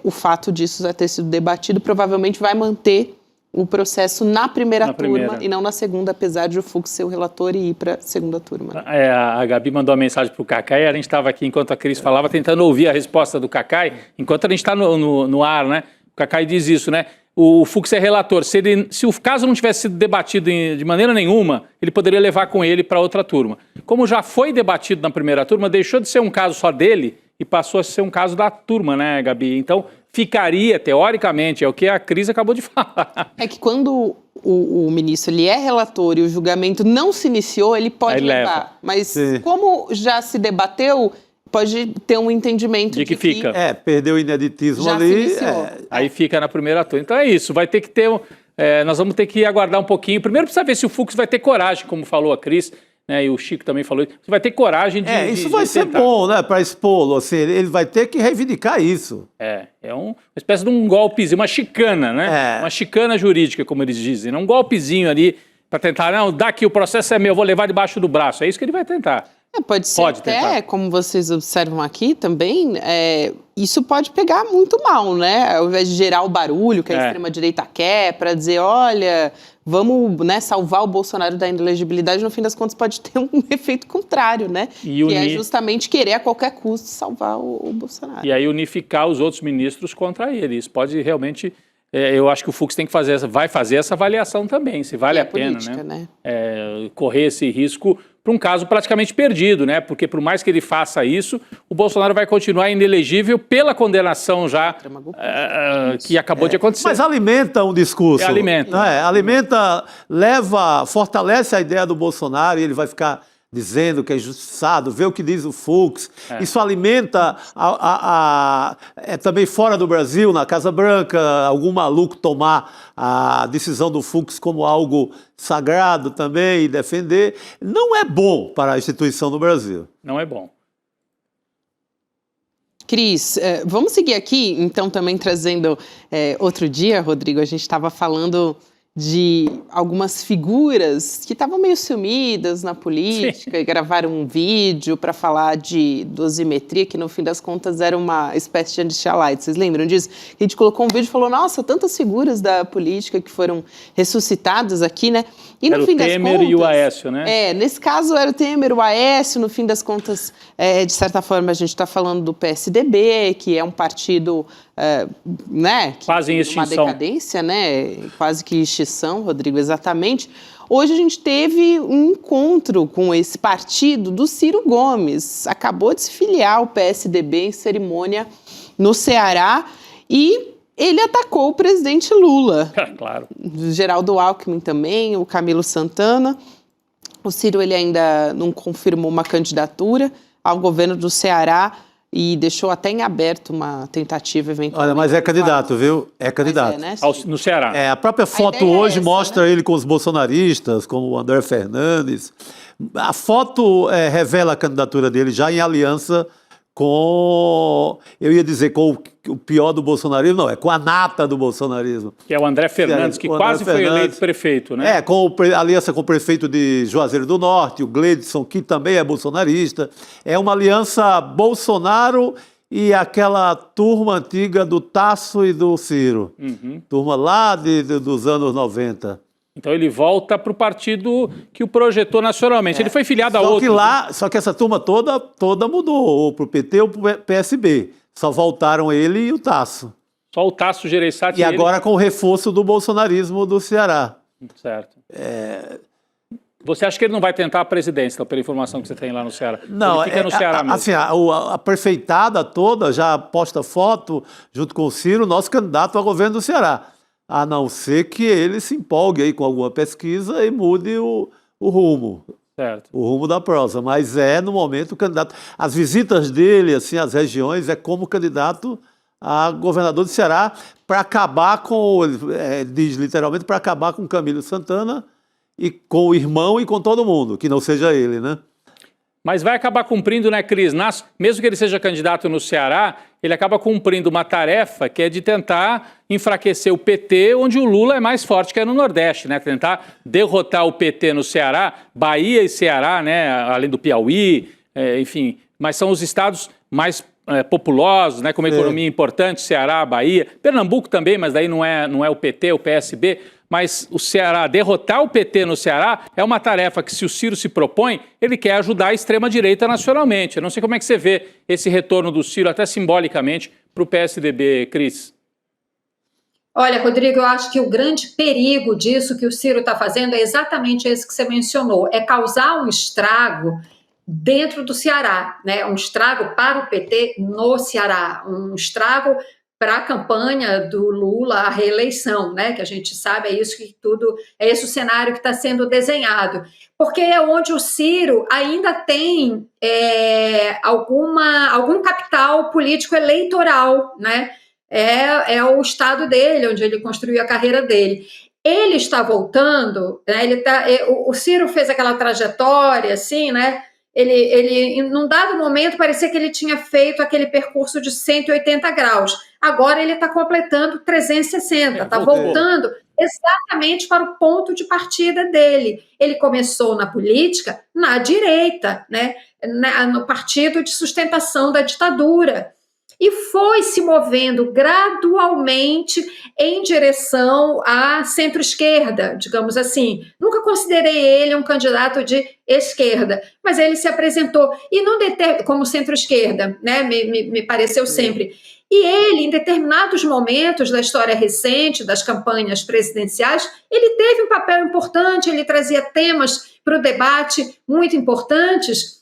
Speaker 3: O fato disso já ter sido debatido provavelmente vai manter o processo na primeira turma e não na segunda, apesar de o Fux ser o relator e ir para a segunda turma.
Speaker 7: A Gabi mandou uma mensagem para o Cacai, a gente estava aqui, enquanto a Cris falava, tentando ouvir a resposta do Cacai, enquanto a gente está no ar, né? O Cacai diz isso, né? O Fux é relator. Se o caso não tivesse sido debatido de maneira nenhuma, ele poderia levar com ele para outra turma. Como já foi debatido na primeira turma, deixou de ser um caso só dele e passou a ser um caso da turma, né, Gabi? Então, ficaria, teoricamente, é o que a Cris acabou de falar.
Speaker 3: É que quando o ministro ele é relator e o julgamento não se iniciou, ele pode levar. Mas como já se debateu, pode ter um entendimento de que
Speaker 7: fica.
Speaker 4: Perdeu o ineditismo
Speaker 3: já
Speaker 4: ali.
Speaker 3: Se iniciou.
Speaker 7: Aí fica na primeira turma. Então é isso, vai ter que ter... nós vamos ter que aguardar um pouquinho. Primeiro precisa ver se o Fux vai ter coragem, como falou a Cris, né, e o Chico também falou, você vai ter coragem de
Speaker 4: isso vai ser bom, né, para expô-lo, assim, ele vai ter que reivindicar isso.
Speaker 7: É uma espécie de um golpezinho, uma chicana, né? Uma chicana jurídica, como eles dizem, um golpezinho ali para tentar, não, daqui o processo é meu, eu vou levar debaixo do braço, é isso que ele vai tentar.
Speaker 3: Pode ser até, como vocês observam aqui também, isso pode pegar muito mal, né? Ao invés de gerar o barulho que a extrema-direita quer, para dizer, olha, vamos, né, salvar o Bolsonaro da inelegibilidade, no fim das contas pode ter um efeito contrário, né? Que é justamente querer a qualquer custo salvar o Bolsonaro.
Speaker 7: E aí unificar os outros ministros contra ele. Isso pode realmente... eu acho que o Fux tem que vai fazer essa avaliação também, se vale a pena,
Speaker 3: política, né?
Speaker 7: Correr esse risco para um caso praticamente perdido, né? Porque por mais que ele faça isso, o Bolsonaro vai continuar inelegível pela condenação já que acabou de acontecer.
Speaker 4: Mas alimenta um discurso.
Speaker 7: Alimenta.
Speaker 4: Fortalece a ideia do Bolsonaro e ele vai ficar dizendo que é injustiçado, vê o que diz o Fux. Isso alimenta também fora do Brasil, na Casa Branca, algum maluco tomar a decisão do Fux como algo sagrado também e defender. Não é bom para a instituição do Brasil.
Speaker 7: Não é bom.
Speaker 3: Cris, vamos seguir aqui, então, também trazendo outro dia, Rodrigo, a gente estava falando de algumas figuras que estavam meio sumidas na política e gravaram um vídeo para falar de dosimetria, que no fim das contas era uma espécie de anti-light. Vocês lembram disso? A gente colocou um vídeo e falou, nossa, tantas figuras da política que foram ressuscitadas aqui, né? E no fim das contas...
Speaker 7: Era o Temer e o Aécio, né?
Speaker 3: Nesse caso era o Temer, o Aécio, no fim das contas, de certa forma a gente está falando do PSDB, que é um partido, né?
Speaker 7: Quase em extinção.
Speaker 3: Uma decadência, né? Quase que extinção, Rodrigo, exatamente. Hoje a gente teve um encontro com esse partido do Ciro Gomes. Acabou de se filiar ao PSDB em cerimônia no Ceará e ele atacou o presidente Lula.
Speaker 7: Claro.
Speaker 3: Geraldo Alckmin também, o Camilo Santana. O Ciro ele ainda não confirmou uma candidatura ao governo do Ceará e deixou até em aberto uma tentativa eventual.
Speaker 4: Olha, mas é candidato, viu? É candidato.
Speaker 3: Né?
Speaker 7: No Ceará.
Speaker 4: A própria foto hoje mostra ele com os bolsonaristas, com o André Fernandes. A foto revela a candidatura dele já em aliança com, eu ia dizer, com o pior do bolsonarismo, não, com a nata do bolsonarismo.
Speaker 7: Que é o André Fernandes, que quase foi eleito prefeito, né?
Speaker 4: Com aliança com o prefeito de Juazeiro do Norte, o Gleidson, que também é bolsonarista. É uma aliança Bolsonaro e aquela turma antiga do Tasso e do Ciro. Turma lá dos anos 90.
Speaker 7: Então ele volta para o partido que o projetou nacionalmente. Ele foi filiado a outro.
Speaker 4: Só que essa turma toda mudou, ou para o PT ou para o PSB. Só voltaram ele e o Tasso.
Speaker 7: Só o Tasso Gereissati.
Speaker 4: E agora com o reforço do bolsonarismo do Ceará.
Speaker 7: Certo. Você acha que ele não vai tentar a presidência, então, pela informação que você tem lá no Ceará?
Speaker 4: Não,
Speaker 7: ele fica no Ceará mesmo.
Speaker 4: Assim, a prefeitada toda já posta foto, junto com o Ciro, nosso candidato ao governo do Ceará. A não ser que ele se empolgue aí com alguma pesquisa e mude o rumo.
Speaker 7: Certo.
Speaker 4: O rumo da prosa. Mas no momento, o candidato... As visitas dele, assim, às regiões, é como candidato a governador do Ceará para acabar com... diz literalmente, para acabar com Camilo Santana e com o irmão e com todo mundo, que não seja ele, né?
Speaker 7: Mas vai acabar cumprindo, né, Cris? Mesmo que ele seja candidato no Ceará, ele acaba cumprindo uma tarefa que é de tentar enfraquecer o PT, onde o Lula é mais forte, que é no Nordeste, né? Tentar derrotar o PT no Ceará, Bahia e Ceará, né? Além do Piauí, enfim. Mas são os estados mais populosos, né? Com uma economia importante, Ceará, Bahia. Pernambuco também, mas daí não é o PT, é o PSB. Mas o Ceará, derrotar o PT no Ceará é uma tarefa que, se o Ciro se propõe, ele quer ajudar a extrema-direita nacionalmente. Eu não sei como é que você vê esse retorno do Ciro, até simbolicamente, para o PSDB, Cris.
Speaker 14: Olha, Rodrigo, eu acho que o grande perigo disso que o Ciro está fazendo é exatamente esse que você mencionou, é causar um estrago dentro do Ceará, né? Um estrago para o PT no Ceará, um estrago para a campanha do Lula, a reeleição, né? Que a gente sabe, é esse o cenário que está sendo desenhado. Porque é onde o Ciro ainda tem algum capital político eleitoral, né? É o estado dele, onde ele construiu a carreira dele. Ele está voltando, né? O Ciro fez aquela trajetória, assim, né? Ele, num dado momento, parecia que ele tinha feito aquele percurso de 180 graus. Agora ele está completando 360, está voltando exatamente para o ponto de partida dele. Ele começou na política na direita, né? No partido de sustentação da ditadura. E foi se movendo gradualmente em direção à centro-esquerda, digamos assim. Nunca considerei ele um candidato de esquerda, mas ele se apresentou, e não como centro-esquerda, né? Me pareceu sempre. E ele, em determinados momentos da história recente, das campanhas presidenciais, ele teve um papel importante, ele trazia temas para o debate muito importantes,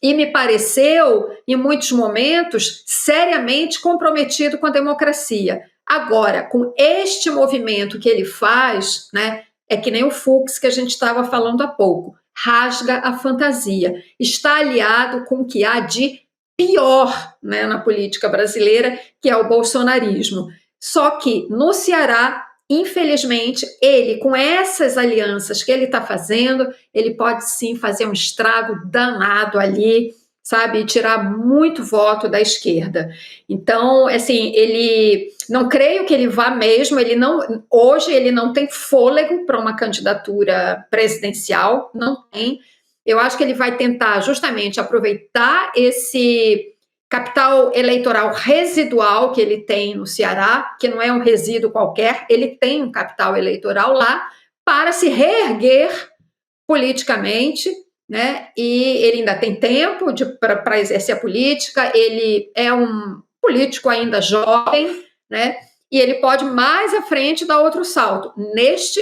Speaker 14: e me pareceu, em muitos momentos, seriamente comprometido com a democracia. Agora, com este movimento que ele faz, né, é que nem o Fux que a gente estava falando há pouco, rasga a fantasia, está aliado com o que há de pior, né, na política brasileira, que é o bolsonarismo. Só que no Ceará, infelizmente, ele, com essas alianças que ele está fazendo, ele pode sim fazer um estrago danado ali, sabe, e tirar muito voto da esquerda. Então, assim, não creio que ele vá mesmo, hoje ele não tem fôlego para uma candidatura presidencial, não tem. Eu acho que ele vai tentar justamente aproveitar esse capital eleitoral residual que ele tem no Ceará, que não é um resíduo qualquer, ele tem um capital eleitoral lá para se reerguer politicamente, né? E ele ainda tem tempo para exercer a política, ele é um político ainda jovem, né? E ele pode mais à frente dar outro salto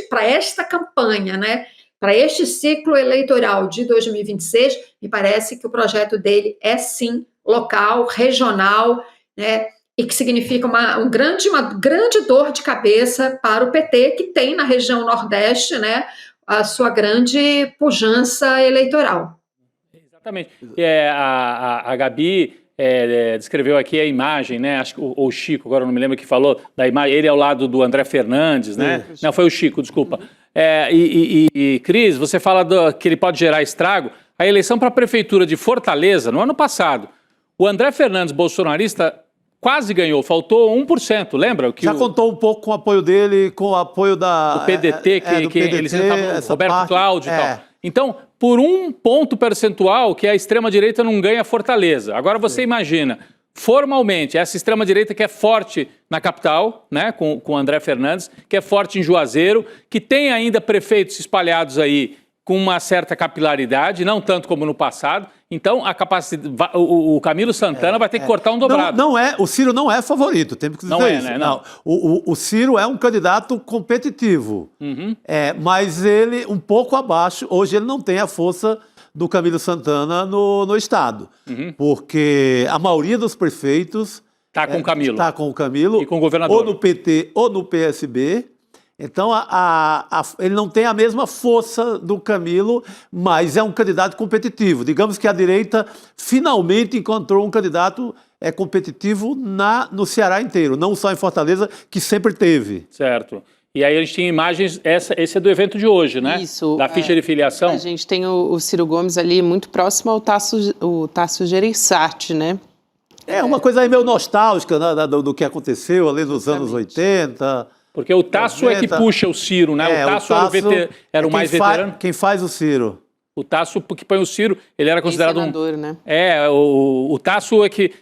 Speaker 14: para esta campanha, né? Para este ciclo eleitoral de 2026, me parece que o projeto dele é sim local, regional, né, e que significa uma grande dor de cabeça para o PT, que tem na região Nordeste, né, a sua grande pujança eleitoral.
Speaker 7: Exatamente. A Gabi descreveu aqui a imagem, né? Acho que o Chico, agora eu não me lembro que falou da imagem, ele ao lado do André Fernandes, né? Não, foi o Chico, desculpa. Cris, você fala que ele pode gerar estrago. A eleição para a Prefeitura de Fortaleza, no ano passado, o André Fernandes, bolsonarista, quase ganhou, faltou 1%, lembra?
Speaker 4: Já contou um pouco com o apoio dele, com o apoio
Speaker 7: do PDT, eles estavam, Roberto Cláudio e tal. Então, por 1 ponto percentual, que a extrema-direita não ganha Fortaleza. Agora você imagina, formalmente, essa extrema-direita que é forte na capital, né, com André Fernandes, que é forte em Juazeiro, que tem ainda prefeitos espalhados aí com uma certa capilaridade, não tanto como no passado. Então, a capacidade, o Camilo Santana vai ter que cortar um dobrado.
Speaker 4: O Ciro não é favorito, temos que dizer
Speaker 7: não
Speaker 4: isso.
Speaker 7: Né? Não.
Speaker 4: O Ciro é um candidato competitivo, mas ele um pouco abaixo. Hoje ele não tem a força do Camilo Santana no Estado, porque a maioria dos prefeitos
Speaker 7: está com o Camilo.
Speaker 4: Está com o Camilo.
Speaker 7: E com o governador.
Speaker 4: Ou no PT ou no PSB. Então, ele não tem a mesma força do Camilo, mas é um candidato competitivo. Digamos que a direita finalmente encontrou um candidato competitivo no Ceará inteiro, não só em Fortaleza, que sempre teve.
Speaker 7: Certo. E aí a gente tinha imagens, esse é do evento de hoje, né?
Speaker 3: Isso.
Speaker 7: Da ficha de filiação.
Speaker 3: A gente tem o Ciro Gomes ali muito próximo ao Tasso Gereissati, né?
Speaker 4: É uma coisa aí meio nostálgica, né, do que aconteceu ali nos anos 80...
Speaker 7: Porque o Tasso é que puxa o Ciro, né? O Tasso era o mais veterano.
Speaker 4: Quem faz o Ciro?
Speaker 7: O Tasso que põe o Ciro, ele era considerado
Speaker 3: senador, né?
Speaker 7: O Tasso é que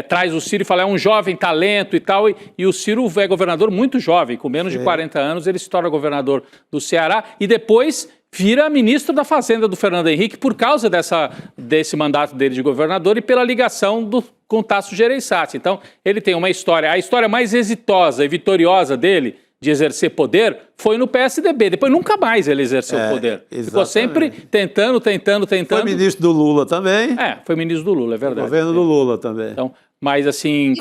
Speaker 7: traz o Ciro e fala, é um jovem talento e tal, e o Ciro é governador muito jovem, com menos de 40 anos, ele se torna governador do Ceará e depois vira ministro da Fazenda do Fernando Henrique por causa desse mandato dele de governador e pela ligação com o Tasso Gereissati. Então, ele tem uma história, a história mais exitosa e vitoriosa dele de exercer poder foi no PSDB. Depois nunca mais ele exerceu poder.
Speaker 4: Exatamente.
Speaker 7: Ficou sempre tentando.
Speaker 4: Foi ministro do Lula também.
Speaker 7: Foi ministro do Lula, é verdade.
Speaker 4: Governo do Lula também.
Speaker 7: Então, mas assim...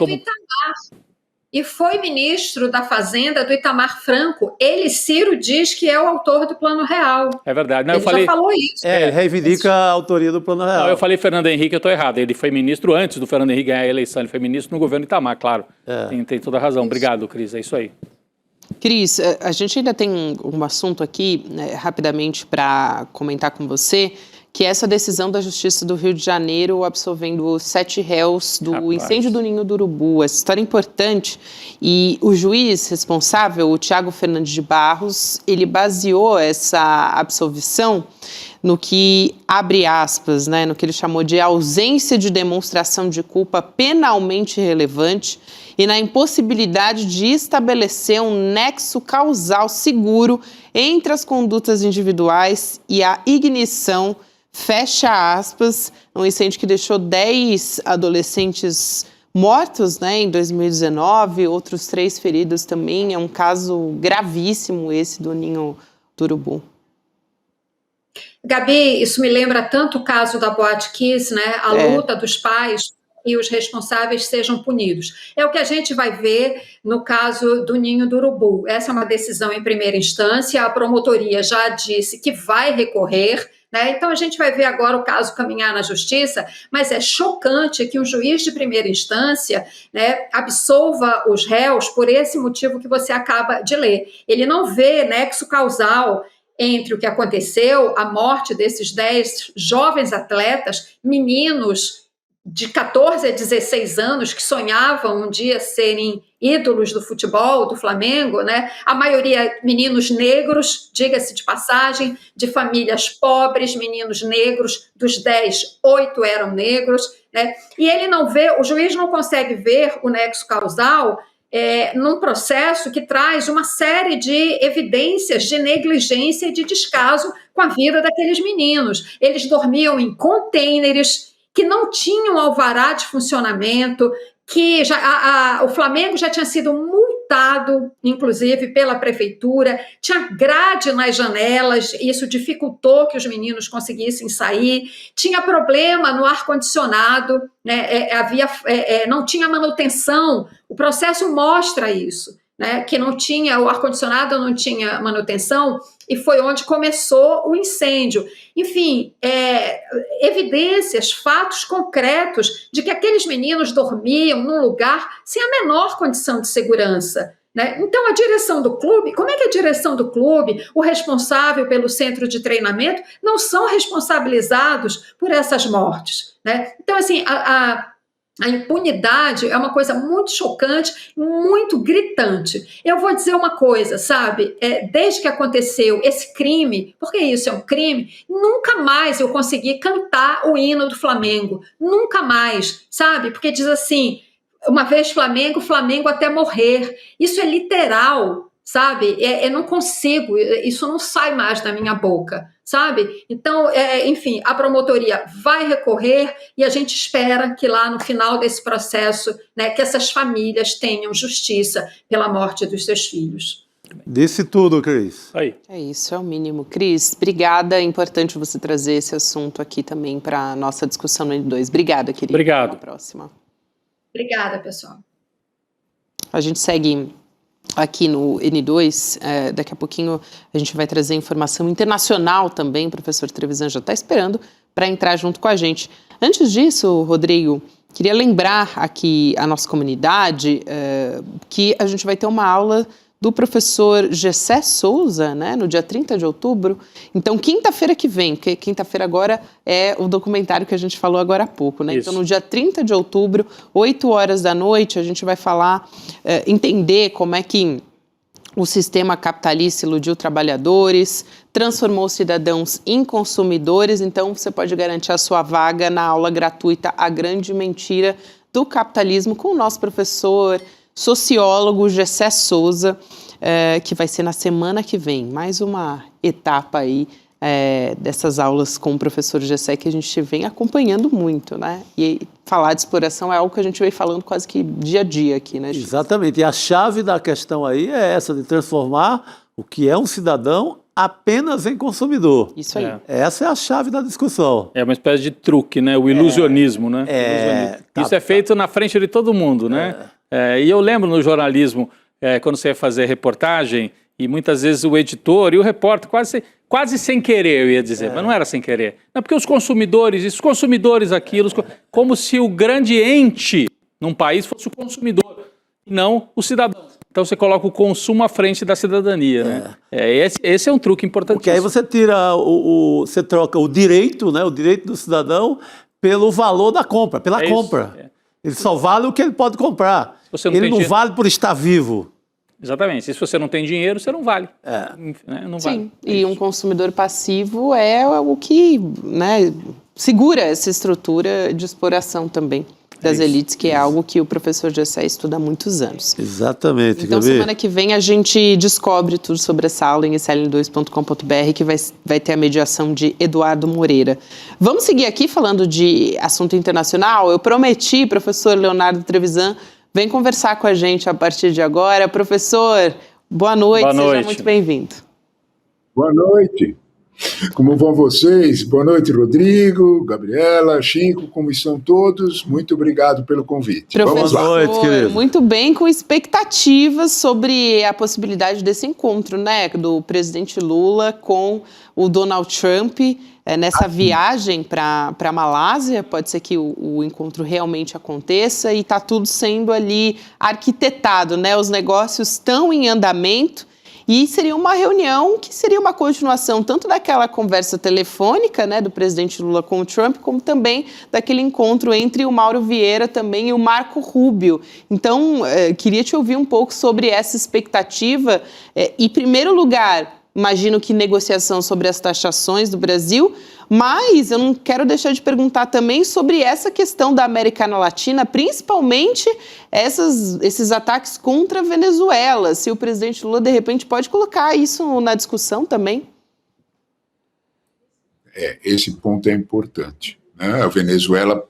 Speaker 14: E foi ministro da Fazenda do Itamar Franco. Ele, Ciro, diz que é o autor do Plano Real.
Speaker 7: É verdade. Não,
Speaker 14: ele já falou isso.
Speaker 4: Ele reivindica a autoria do Plano Real.
Speaker 7: Não, eu falei Fernando Henrique, eu estou errado. Ele foi ministro antes do Fernando Henrique ganhar a eleição. Ele foi ministro no governo Itamar, claro. Tem toda a razão. Obrigado, Cris. É isso aí.
Speaker 3: Cris, a gente ainda tem um assunto aqui, né, rapidamente, para comentar com você, que é essa decisão da Justiça do Rio de Janeiro absolvendo 7 réus do incêndio do Ninho do Urubu. Essa história é importante e o juiz responsável, o Tiago Fernandes de Barros, ele baseou essa absolvição no que, abre aspas, né, no que ele chamou de ausência de demonstração de culpa penalmente relevante e na impossibilidade de estabelecer um nexo causal seguro entre as condutas individuais e a ignição, fecha aspas, um incêndio que deixou 10 adolescentes mortos, né, em 2019, outros 3 feridos também. É um caso gravíssimo esse do Ninho do Urubu.
Speaker 14: Gabi, isso me lembra tanto o caso da Boate Kiss, né? A luta dos pais e os responsáveis sejam punidos. É o que a gente vai ver no caso do Ninho do Urubu. Essa é uma decisão em primeira instância, a promotoria já disse que vai recorrer, né? Então a gente vai ver agora o caso caminhar na justiça, mas é chocante que um juiz de primeira instância, né, absolva os réus por esse motivo que você acaba de ler. Ele não vê nexo causal entre o que aconteceu, a morte desses 10 jovens atletas, meninos de 14 a 16 anos que sonhavam um dia serem ídolos do futebol, do Flamengo, né? A maioria meninos negros, diga-se de passagem, de famílias pobres, meninos negros, dos 10, 8 eram negros, né? E ele não vê, o juiz não consegue ver o nexo causal num processo que traz uma série de evidências de negligência e de descaso com a vida daqueles meninos. Eles dormiam em contêineres que não tinham alvará de funcionamento, que o Flamengo já tinha sido multado, inclusive, pela prefeitura, tinha grade nas janelas, isso dificultou que os meninos conseguissem sair, tinha problema no ar-condicionado, né? Não tinha manutenção, o processo mostra isso, né? Que não tinha, o ar-condicionado não tinha manutenção, e foi onde começou o incêndio. Enfim, evidências, fatos concretos de que aqueles meninos dormiam num lugar sem a menor condição de segurança, né? Então, a direção do clube, como é que a direção do clube, o responsável pelo centro de treinamento, não são responsabilizados por essas mortes, né? Então, assim, A impunidade é uma coisa muito chocante, muito gritante. Eu vou dizer uma coisa, sabe? Desde que aconteceu esse crime, porque isso é um crime, nunca mais eu consegui cantar o hino do Flamengo. Nunca mais, sabe? Porque diz assim, uma vez Flamengo, Flamengo até morrer. Isso é literal, sabe? Eu não consigo, isso não sai mais da minha boca, sabe? Então, enfim, a promotoria vai recorrer e a gente espera que lá no final desse processo, né, que essas famílias tenham justiça pela morte dos seus filhos.
Speaker 4: Disse tudo, Cris.
Speaker 7: Aí.
Speaker 3: É isso, é o mínimo. Cris, obrigada. É importante você trazer esse assunto aqui também para a nossa discussão no N2. Obrigada, querida.
Speaker 7: Obrigado.
Speaker 3: Até a próxima.
Speaker 14: Obrigada, pessoal.
Speaker 3: A gente segue aqui no N2, daqui a pouquinho a gente vai trazer informação internacional também, o professor Trevisan já está esperando para entrar junto com a gente. Antes disso, Rodrigo, queria lembrar aqui a nossa comunidade que a gente vai ter uma aula do professor Gessé Souza, né, no dia 30 de outubro. Então, quinta-feira que vem, porque quinta-feira agora é o documentário que a gente falou agora há pouco, né? Isso. Então, no dia 30 de outubro, 8 horas da noite, a gente vai falar, entender como é que o sistema capitalista iludiu trabalhadores, transformou cidadãos em consumidores. Então, você pode garantir a sua vaga na aula gratuita A Grande Mentira do Capitalismo com o nosso professor sociólogo Gessé Souza, que vai ser na semana que vem. Mais uma etapa aí dessas aulas com o professor Gessé que a gente vem acompanhando muito, né? E falar de exploração é algo que a gente vem falando quase que dia a dia aqui, né, Chico?
Speaker 4: Exatamente. E a chave da questão aí é essa, de transformar o que é um cidadão apenas em consumidor.
Speaker 3: Isso aí.
Speaker 4: Essa é a chave da discussão.
Speaker 7: É uma espécie de truque, né? O ilusionismo, né? Isso é feito na frente de todo mundo, né? E eu lembro no jornalismo, quando você ia fazer reportagem, e muitas vezes o editor e o repórter, quase sem querer, eu ia dizer, mas não era sem querer. Não, porque os consumidores aquilo, como se o grande ente num país fosse o consumidor, e não o cidadão. Então você coloca o consumo à frente da cidadania, né? Esse é um truque importantíssimo.
Speaker 4: Porque aí você tira, você troca o direito, né, o direito do cidadão pelo valor da compra, pela compra. Ele só vale o que ele pode comprar. Ele não vale por estar vivo.
Speaker 7: Exatamente. Se você não tem dinheiro, você não vale. Né? Não vale.
Speaker 3: Sim, e um consumidor passivo é o que, né, segura essa estrutura de exploração também das elites, que é algo que o professor Gessé estuda há muitos anos.
Speaker 4: Exatamente,
Speaker 3: Então, semana que vem a gente descobre tudo sobre essa aula em sln2.com.br, que vai ter a mediação de Eduardo Moreira. Vamos seguir aqui falando de assunto internacional. Eu prometi, professor Leonardo Trevisan, vem conversar com a gente a partir de agora. Professor, boa noite, seja muito bem-vindo.
Speaker 15: Boa noite. Como vão vocês? Boa noite, Rodrigo, Gabriela, Chico, como estão todos? Muito obrigado pelo convite.
Speaker 3: Professor,
Speaker 4: boa noite, querido.
Speaker 3: Muito bem, com expectativas sobre a possibilidade desse encontro, né, do presidente Lula com o Donald Trump nessa viagem para a Malásia. Pode ser que o encontro realmente aconteça e está tudo sendo ali arquitetado, né? Os negócios estão em andamento. E seria uma reunião que seria uma continuação tanto daquela conversa telefônica, né, do presidente Lula com o Trump, como também daquele encontro entre o Mauro Vieira também e o Marco Rubio. Então, queria te ouvir um pouco sobre essa expectativa. Em primeiro lugar, imagino que negociação sobre as taxações do Brasil, mas eu não quero deixar de perguntar também sobre essa questão da América Latina, principalmente esses ataques contra a Venezuela. Se o presidente Lula, de repente, pode colocar isso na discussão também?
Speaker 15: Esse ponto é importante, né? A Venezuela,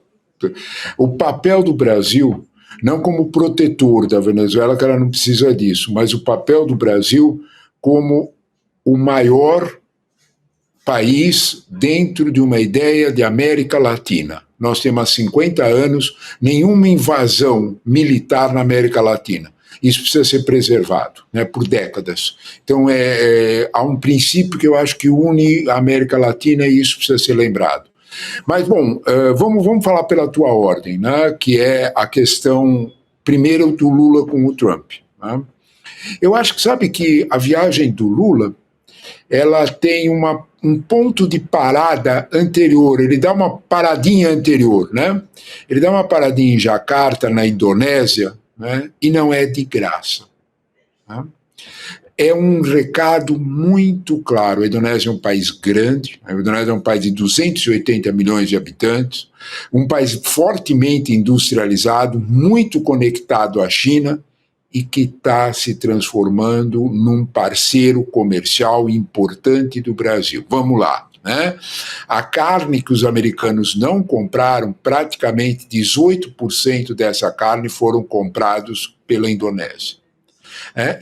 Speaker 15: o papel do Brasil, não como protetor da Venezuela, que ela não precisa disso, mas o papel do Brasil como o maior país dentro de uma ideia de América Latina. Nós temos há 50 anos nenhuma invasão militar na América Latina. Isso precisa ser preservado, né, por décadas. Então, há um princípio que eu acho que une a América Latina e isso precisa ser lembrado. Mas, bom, vamos falar pela tua ordem, né, que é a questão, primeiro, do Lula com o Trump. Né? Eu acho que, sabe que a viagem do Lula ela tem um ponto de parada anterior, ele dá uma paradinha anterior, né? Ele dá uma paradinha em Jakarta, na Indonésia, né? E não é de graça. Né? É um recado muito claro. A Indonésia é um país grande, a Indonésia é um país de 280 milhões de habitantes, um país fortemente industrializado, muito conectado à China e que está se transformando num parceiro comercial importante do Brasil. Vamos lá. Né? A carne que os americanos não compraram, praticamente 18% dessa carne foram comprados pela Indonésia.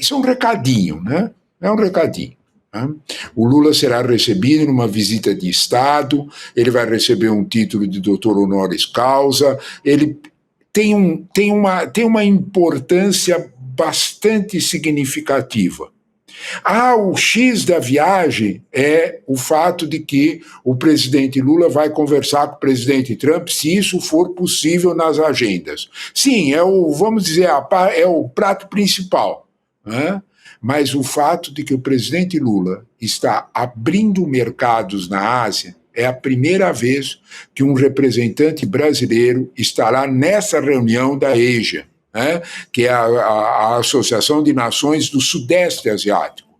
Speaker 15: Isso é um recadinho, né? É um recadinho. Né? O Lula será recebido numa visita de Estado, ele vai receber um título de doutor honoris causa, ele tem uma importância bastante significativa. O X da viagem é o fato de que o presidente Lula vai conversar com o presidente Trump, se isso for possível nas agendas. Sim, vamos dizer, é o prato principal. Né? Mas o fato de que o presidente Lula está abrindo mercados na Ásia é a primeira vez que um representante brasileiro estará nessa reunião da ASEAN, né? Que é a Associação de Nações do Sudeste Asiático.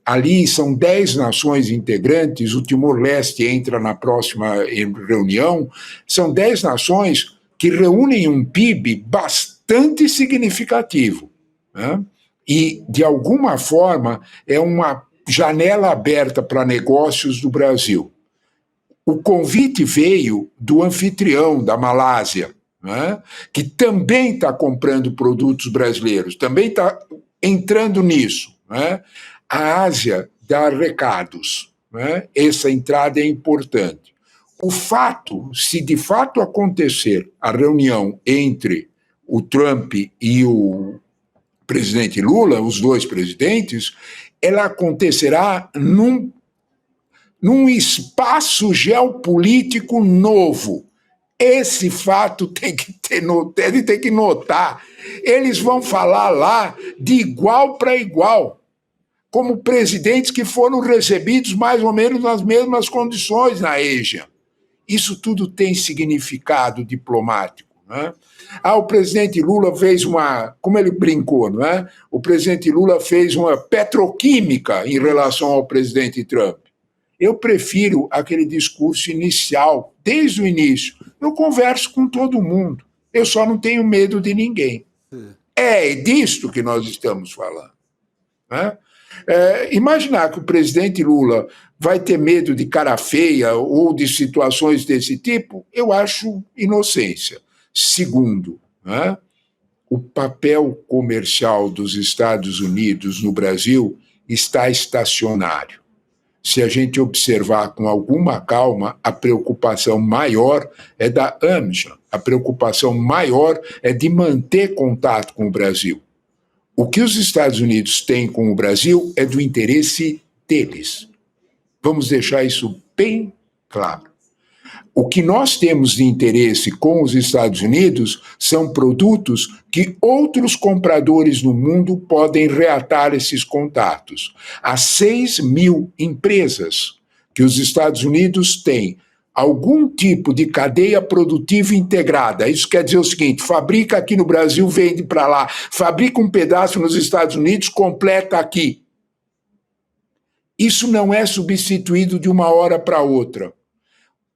Speaker 15: Ali são 10 nações integrantes, o Timor-Leste entra na próxima reunião, são 10 nações que reúnem um PIB bastante significativo. Né? E, de alguma forma, é uma janela aberta para negócios do Brasil. O convite veio do anfitrião da Malásia, né? Que também está comprando produtos brasileiros, também está entrando nisso. Né? A Ásia dá recados, né? Essa entrada é importante. Se de fato acontecer a reunião entre o Trump e o presidente Lula, os dois presidentes, ela acontecerá num espaço geopolítico novo. Esse fato ele tem que notar. Eles vão falar lá de igual para igual, como presidentes que foram recebidos mais ou menos nas mesmas condições na ASEAN. Isso tudo tem significado diplomático. Né? O presidente Lula fez como ele brincou, não é? O presidente Lula fez uma petroquímica em relação ao presidente Trump. Eu prefiro aquele discurso inicial, desde o início. Eu converso com todo mundo, eu só não tenho medo de ninguém. É disto que nós estamos falando. Né? Imaginar que o presidente Lula vai ter medo de cara feia ou de situações desse tipo, eu acho inocência. Segundo, né, o papel comercial dos Estados Unidos no Brasil está estacionário. Se a gente observar com alguma calma, a preocupação maior é da AmCham, a preocupação maior é de manter contato com o Brasil. O que os Estados Unidos têm com o Brasil é do interesse deles. Vamos deixar isso bem claro. O que nós temos de interesse com os Estados Unidos são produtos que outros compradores no mundo podem reatar esses contatos. Há 6.000 empresas que os Estados Unidos têm algum tipo de cadeia produtiva integrada. Isso quer dizer o seguinte: fabrica aqui no Brasil, vende para lá. Fabrica um pedaço nos Estados Unidos, completa aqui. Isso não é substituído de uma hora para outra.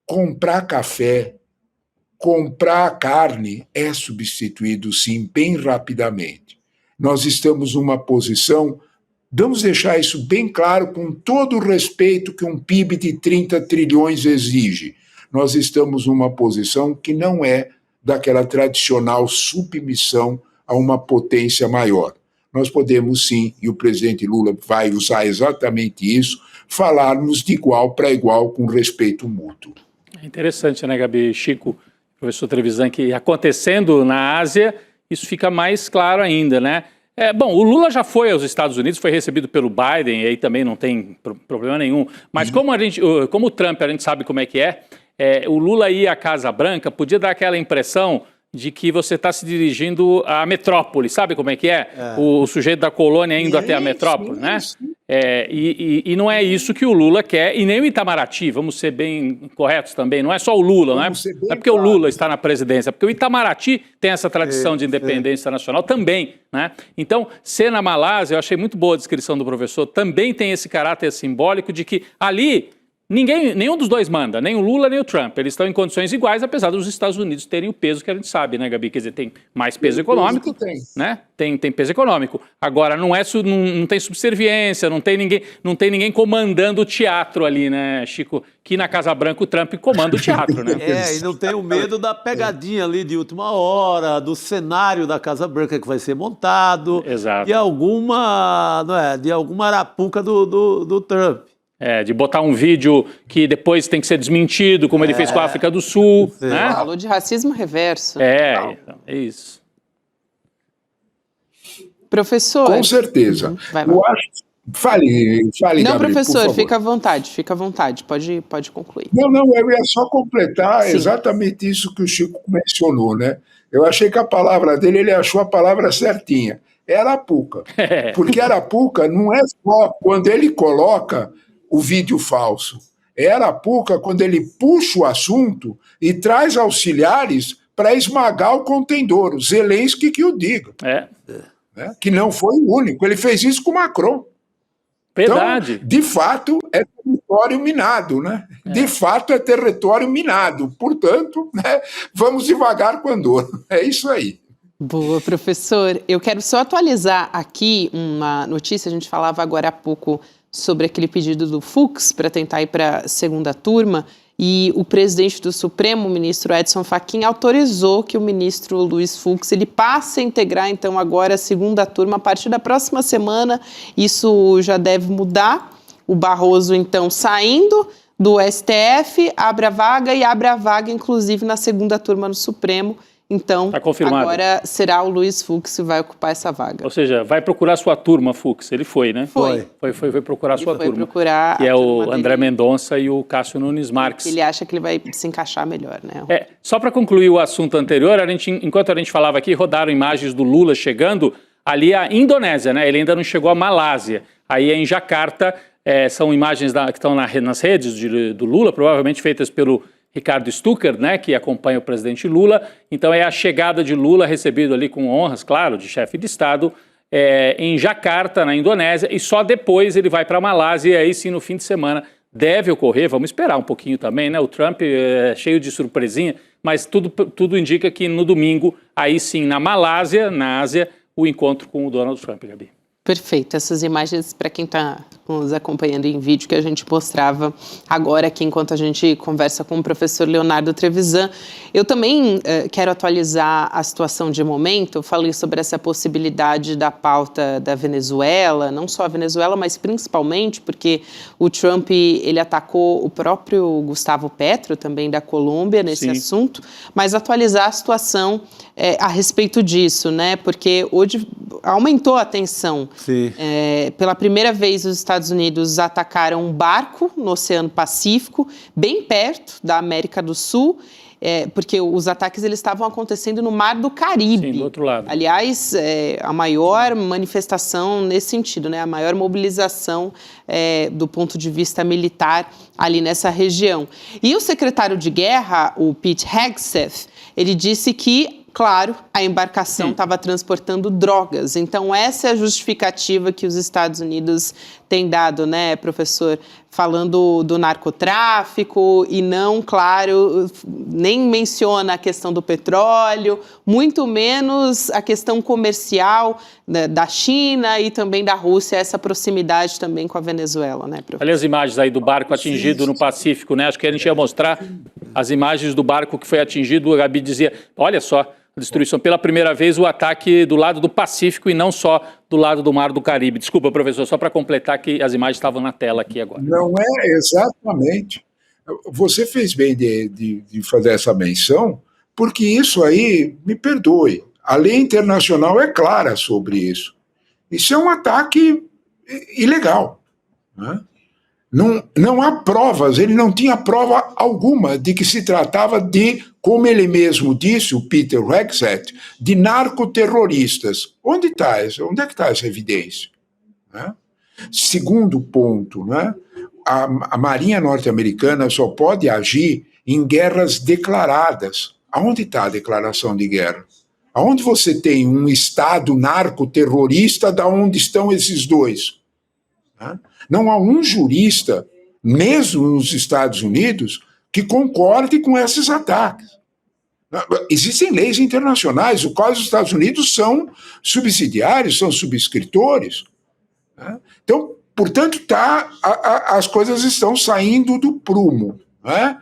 Speaker 15: Comprar café, comprar carne é substituído, sim, bem rapidamente. Nós estamos numa posição, vamos deixar isso bem claro, com todo o respeito que um PIB de 30 trilhões exige. Nós estamos numa posição que não é daquela tradicional submissão a uma potência maior. Nós podemos, sim, e o presidente Lula vai usar exatamente isso, falarmos de igual para igual com respeito mútuo.
Speaker 7: É interessante, né, Gabi? Chico, professor Trevisan, que acontecendo na Ásia, isso fica mais claro ainda, né? Bom, o Lula já foi aos Estados Unidos, foi recebido pelo Biden, e aí também não tem problema nenhum. Mas como o Trump, a gente sabe como é que o Lula ir à Casa Branca podia dar aquela impressão de que você está se dirigindo à metrópole, sabe como é que é? O sujeito da colônia indo até a metrópole, né? E não é isso que o Lula quer, e nem o Itamaraty, vamos ser bem corretos também, não é só o Lula, não é porque o Lula está na presidência, porque o Itamaraty tem essa tradição de independência nacional também, né? Então, ser na Malásia, eu achei muito boa a descrição do professor, também tem esse caráter simbólico de que ali nenhum dos dois manda, nem o Lula nem o Trump, eles estão em condições iguais, apesar dos Estados Unidos terem o peso que a gente sabe, né, Gabi? Quer dizer, tem mais peso econômico, né? Tem peso econômico. Agora, não tem subserviência, não tem ninguém comandando o teatro ali, né, Chico? Que na Casa Branca o Trump comanda o teatro, né?
Speaker 4: E não tem o medo da pegadinha ali de última hora, do cenário da Casa Branca que vai ser montado,
Speaker 7: Exato.
Speaker 4: de alguma arapuca do Trump.
Speaker 7: De botar um vídeo que depois tem que ser desmentido, como ele fez com a África do Sul. Né?
Speaker 3: Falou de racismo reverso.
Speaker 7: É isso.
Speaker 15: Professor. Com certeza.
Speaker 3: Vai.
Speaker 15: Eu acho. Fale,
Speaker 3: não,
Speaker 15: Gabriel,
Speaker 3: professor, fica à vontade, pode concluir.
Speaker 15: Não, eu ia só completar exatamente isso que o Chico mencionou, né? Eu achei que a palavra dele, ele achou a palavra certinha. É arapuca. Porque arapuca não é só quando ele coloca o vídeo falso. É arapuca quando ele puxa o assunto e traz auxiliares para esmagar o contendor. O Zelensky que o diga. Né? Que não foi o único. Ele fez isso com o Macron.
Speaker 7: Verdade.
Speaker 15: Então, de fato, é território minado, né? De fato, é território minado. Portanto, né, vamos devagar com andor. É isso aí.
Speaker 3: Boa, professor. Eu quero só atualizar aqui uma notícia. A gente falava agora há pouco sobre aquele pedido do Fux para tentar ir para a segunda turma, e o presidente do Supremo, o ministro Edson Fachin, autorizou que o ministro Luiz Fux ele passe a integrar, então, agora a segunda turma a partir da próxima semana. Isso já deve mudar. O Barroso, então, saindo do STF, abre a vaga, inclusive, na segunda turma no Supremo. Então,
Speaker 7: tá confirmado.
Speaker 3: Agora será o Luiz Fux que vai ocupar essa vaga.
Speaker 7: Ou seja, vai procurar sua turma, Fux. Ele foi, né?
Speaker 3: Foi
Speaker 7: procurar sua turma.
Speaker 3: Procurar
Speaker 7: que é o André Mendonça e o Cássio Nunes Marques.
Speaker 3: Ele acha que ele vai se encaixar melhor, né?
Speaker 7: Só para concluir o assunto anterior, enquanto a gente falava aqui, rodaram imagens do Lula chegando ali à Indonésia, né? Ele ainda não chegou à Malásia. Aí em Jacarta, são imagens que estão nas redes do Lula, provavelmente feitas pelo Ricardo Stucker, né, que acompanha o presidente Lula. Então é a chegada de Lula, recebido ali com honras, claro, de chefe de Estado, em Jacarta, na Indonésia, e só depois ele vai para a Malásia, e aí sim, no fim de semana, deve ocorrer, vamos esperar um pouquinho também, né, o Trump é cheio de surpresinha, mas tudo indica que no domingo, aí sim, na Malásia, na Ásia, o encontro com o Donald Trump, Gabi.
Speaker 3: Perfeito, essas imagens para quem está nos acompanhando em vídeo que a gente mostrava agora aqui enquanto a gente conversa com o professor Leonardo Trevisan. Eu também quero atualizar a situação de momento. Eu falei sobre essa possibilidade da pauta da Venezuela, não só a Venezuela, mas principalmente porque o Trump ele atacou o próprio Gustavo Petro, também da Colômbia, nesse assunto, mas atualizar a situação a respeito disso, né? Porque hoje aumentou a tensão. Pela primeira vez, os Estados Unidos atacaram um barco no Oceano Pacífico, bem perto da América do Sul, porque os ataques eles estavam acontecendo no Mar do Caribe.
Speaker 7: Sim, do outro lado.
Speaker 3: Aliás, a maior manifestação nesse sentido, né? A maior mobilização do ponto de vista militar ali nessa região. E o secretário de Guerra, o Pete Hegseth, ele disse que, claro, a embarcação estava transportando drogas. Então, essa é a justificativa que os Estados Unidos têm dado, né, professor? Falando do narcotráfico e não, claro, nem menciona a questão do petróleo, muito menos a questão comercial da China e também da Rússia, essa proximidade também com a Venezuela, né, professor?
Speaker 7: Olha as imagens aí do barco atingido no Pacífico, né? Acho que a gente ia mostrar as imagens do barco que foi atingido. A Gabi dizia, olha só, destruição. Pela primeira vez, o ataque do lado do Pacífico e não só do lado do Mar do Caribe. Desculpa, professor, só para completar que as imagens estavam na tela aqui agora.
Speaker 15: Não é exatamente. Você fez bem de fazer essa menção, porque isso aí, me perdoe, a lei internacional é clara sobre isso. Isso é um ataque ilegal, né? Não há provas, ele não tinha prova alguma de que se tratava de, como ele mesmo disse, o Peter Hegseth, de narcoterroristas. Onde é que está essa evidência? Né? Segundo ponto, né? A Marinha norte-americana só pode agir em guerras declaradas. Aonde está a declaração de guerra? Aonde você tem um Estado narcoterrorista, da onde estão esses dois? Né? Não há um jurista, mesmo nos Estados Unidos, que concorde com esses ataques. Existem leis internacionais, os quais os Estados Unidos são subsidiários, são subscritores. Né? Então, portanto, as coisas estão saindo do prumo. Né?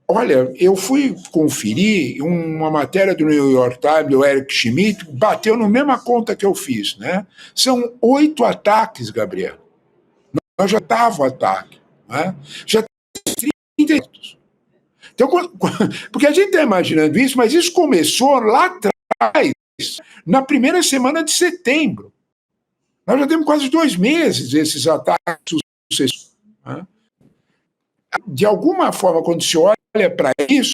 Speaker 15: Olha, eu fui conferir uma matéria do New York Times, do Eric Schmidt, bateu na mesma conta que eu fiz. Né? São 8 ataques, Gabriel. Nós já estava o ataque. Né? Já tem 30 anos. Então, porque a gente está imaginando isso, mas isso começou lá atrás, na primeira semana de setembro. Nós já temos quase 2 meses esses ataques sucessivos. Né? De alguma forma, quando se olha para isso,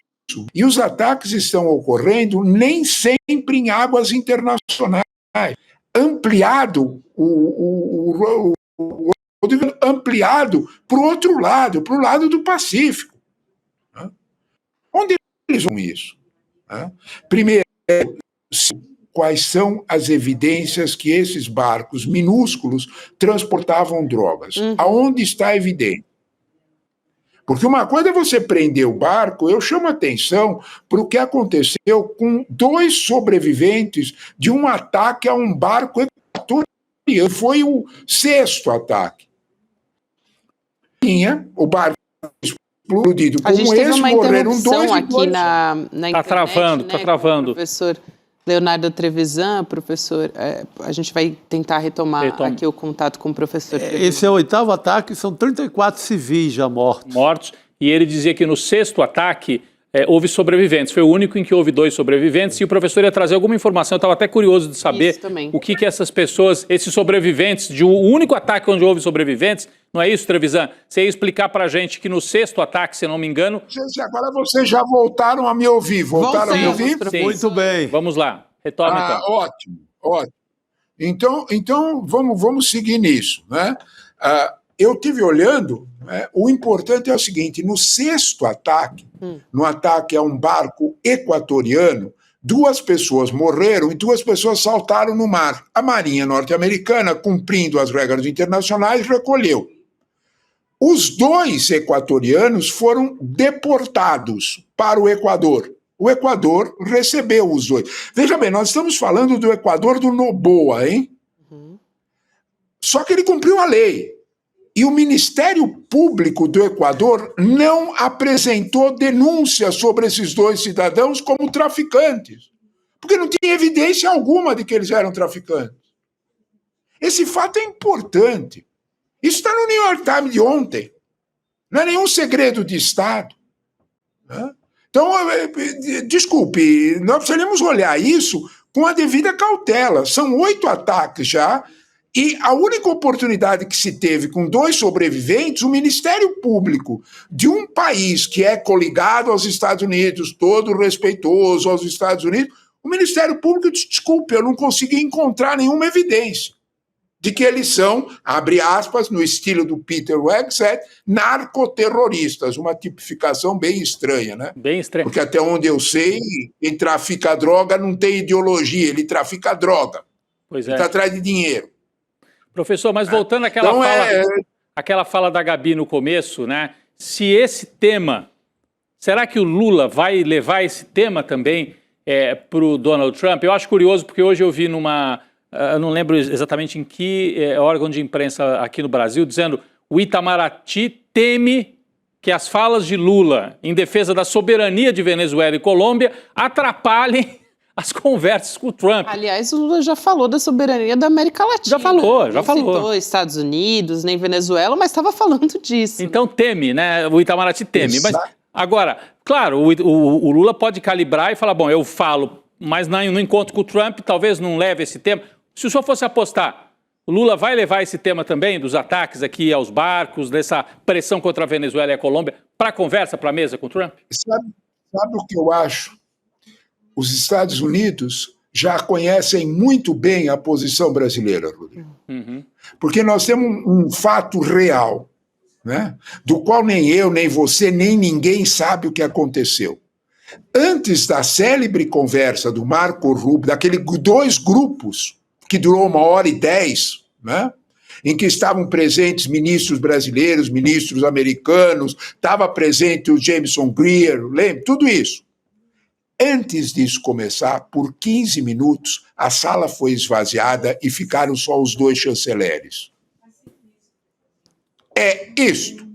Speaker 15: e os ataques estão ocorrendo nem sempre em águas internacionais, ampliado ampliado para o outro lado, para o lado do Pacífico. Né? Onde eles vão isso? Né? Primeiro, quais são as evidências que esses barcos minúsculos transportavam drogas? Aonde está a evidência? Porque uma coisa é você prender o barco, eu chamo a atenção para o que aconteceu com 2 sobreviventes de um ataque a um barco equatoriano. Foi o 6º ataque. O barco explodido
Speaker 3: a gente teve uma
Speaker 15: morreram 2
Speaker 3: aqui na internet,
Speaker 7: tá travando,
Speaker 3: né,
Speaker 7: tá travando.
Speaker 3: o professor Leonardo Trevisan, professor, a gente vai tentar retomar aqui o contato com o professor Trevisan.
Speaker 4: Esse é o 8º ataque, são 34 civis já mortos.
Speaker 7: E ele dizia que no 6º ataque houve sobreviventes. Foi o único em que houve 2 sobreviventes e o professor ia trazer alguma informação. Eu estava até curioso de saber o que essas pessoas, esses sobreviventes, de um único ataque onde houve sobreviventes, não é isso, Trevisan? Você ia explicar para a gente que no 6º ataque, se não me engano...
Speaker 15: Gente, agora vocês já voltaram a me ouvir. Voltaram a me ouvir?
Speaker 7: Sim.
Speaker 4: Muito bem.
Speaker 7: Vamos lá. Retome então.
Speaker 15: Ótimo, ótimo. Então vamos seguir nisso. Né? Eu estive olhando, né, o importante é o seguinte, no 6º ataque, no ataque a um barco equatoriano, 2 pessoas morreram e 2 pessoas saltaram no mar. A Marinha norte-americana, cumprindo as regras internacionais, recolheu. Os 2 equatorianos foram deportados para o Equador. O Equador recebeu os 2. Veja bem, nós estamos falando do Equador do Noboa, hein? Só que ele cumpriu a lei. E o Ministério Público do Equador não apresentou denúncia sobre esses 2 cidadãos como traficantes, porque não tinha evidência alguma de que eles eram traficantes. Esse fato é importante. Isso está no New York Times de ontem. Não é nenhum segredo de Estado. Né? Então, desculpe, nós precisamos olhar isso com a devida cautela. São 8 ataques já. E a única oportunidade que se teve com 2 sobreviventes, o Ministério Público de um país que é coligado aos Estados Unidos, todo respeitoso aos Estados Unidos, o Ministério Público disse, desculpe, eu não consegui encontrar nenhuma evidência de que eles são, abre aspas, no estilo do Peter Hegseth, narcoterroristas, uma tipificação bem estranha, né?
Speaker 7: Bem estranha.
Speaker 15: Porque até onde eu sei, quem trafica droga não tem ideologia, ele trafica droga.
Speaker 7: Pois é.
Speaker 15: Ele está atrás de dinheiro.
Speaker 7: Professor, mas voltando àquela fala da Gabi no começo, né? Se esse tema, será que o Lula vai levar esse tema também para o Donald Trump? Eu acho curioso porque hoje eu vi eu não lembro exatamente em que órgão de imprensa aqui no Brasil, dizendo o Itamaraty teme que as falas de Lula em defesa da soberania de Venezuela e Colômbia atrapalhem as conversas com o Trump.
Speaker 3: Aliás, o Lula já falou da soberania da América Latina.
Speaker 7: Já falou.
Speaker 3: Não citou Estados Unidos, nem Venezuela, mas estava falando disso.
Speaker 7: Então teme, né? O Itamaraty teme. Mas agora, claro, o Lula pode calibrar e falar, bom, eu falo, mas no encontro com o Trump talvez não leve esse tema. Se o senhor fosse apostar, o Lula vai levar esse tema também, dos ataques aqui aos barcos, dessa pressão contra a Venezuela e a Colômbia, para a conversa, para a mesa com o Trump?
Speaker 15: Sabe o que eu acho? Os Estados Unidos já conhecem muito bem a posição brasileira, Rodrigo. Porque nós temos um fato real, né, do qual nem eu, nem você, nem ninguém sabe o que aconteceu. Antes da célebre conversa do Marco Rubio, daqueles 2 grupos, que durou 1h10, né, em que estavam presentes ministros brasileiros, ministros americanos, estava presente o Jameson Greer, lembra? Tudo isso. Antes disso começar, por 15 minutos, a sala foi esvaziada e ficaram só os 2 chanceleres. É isto.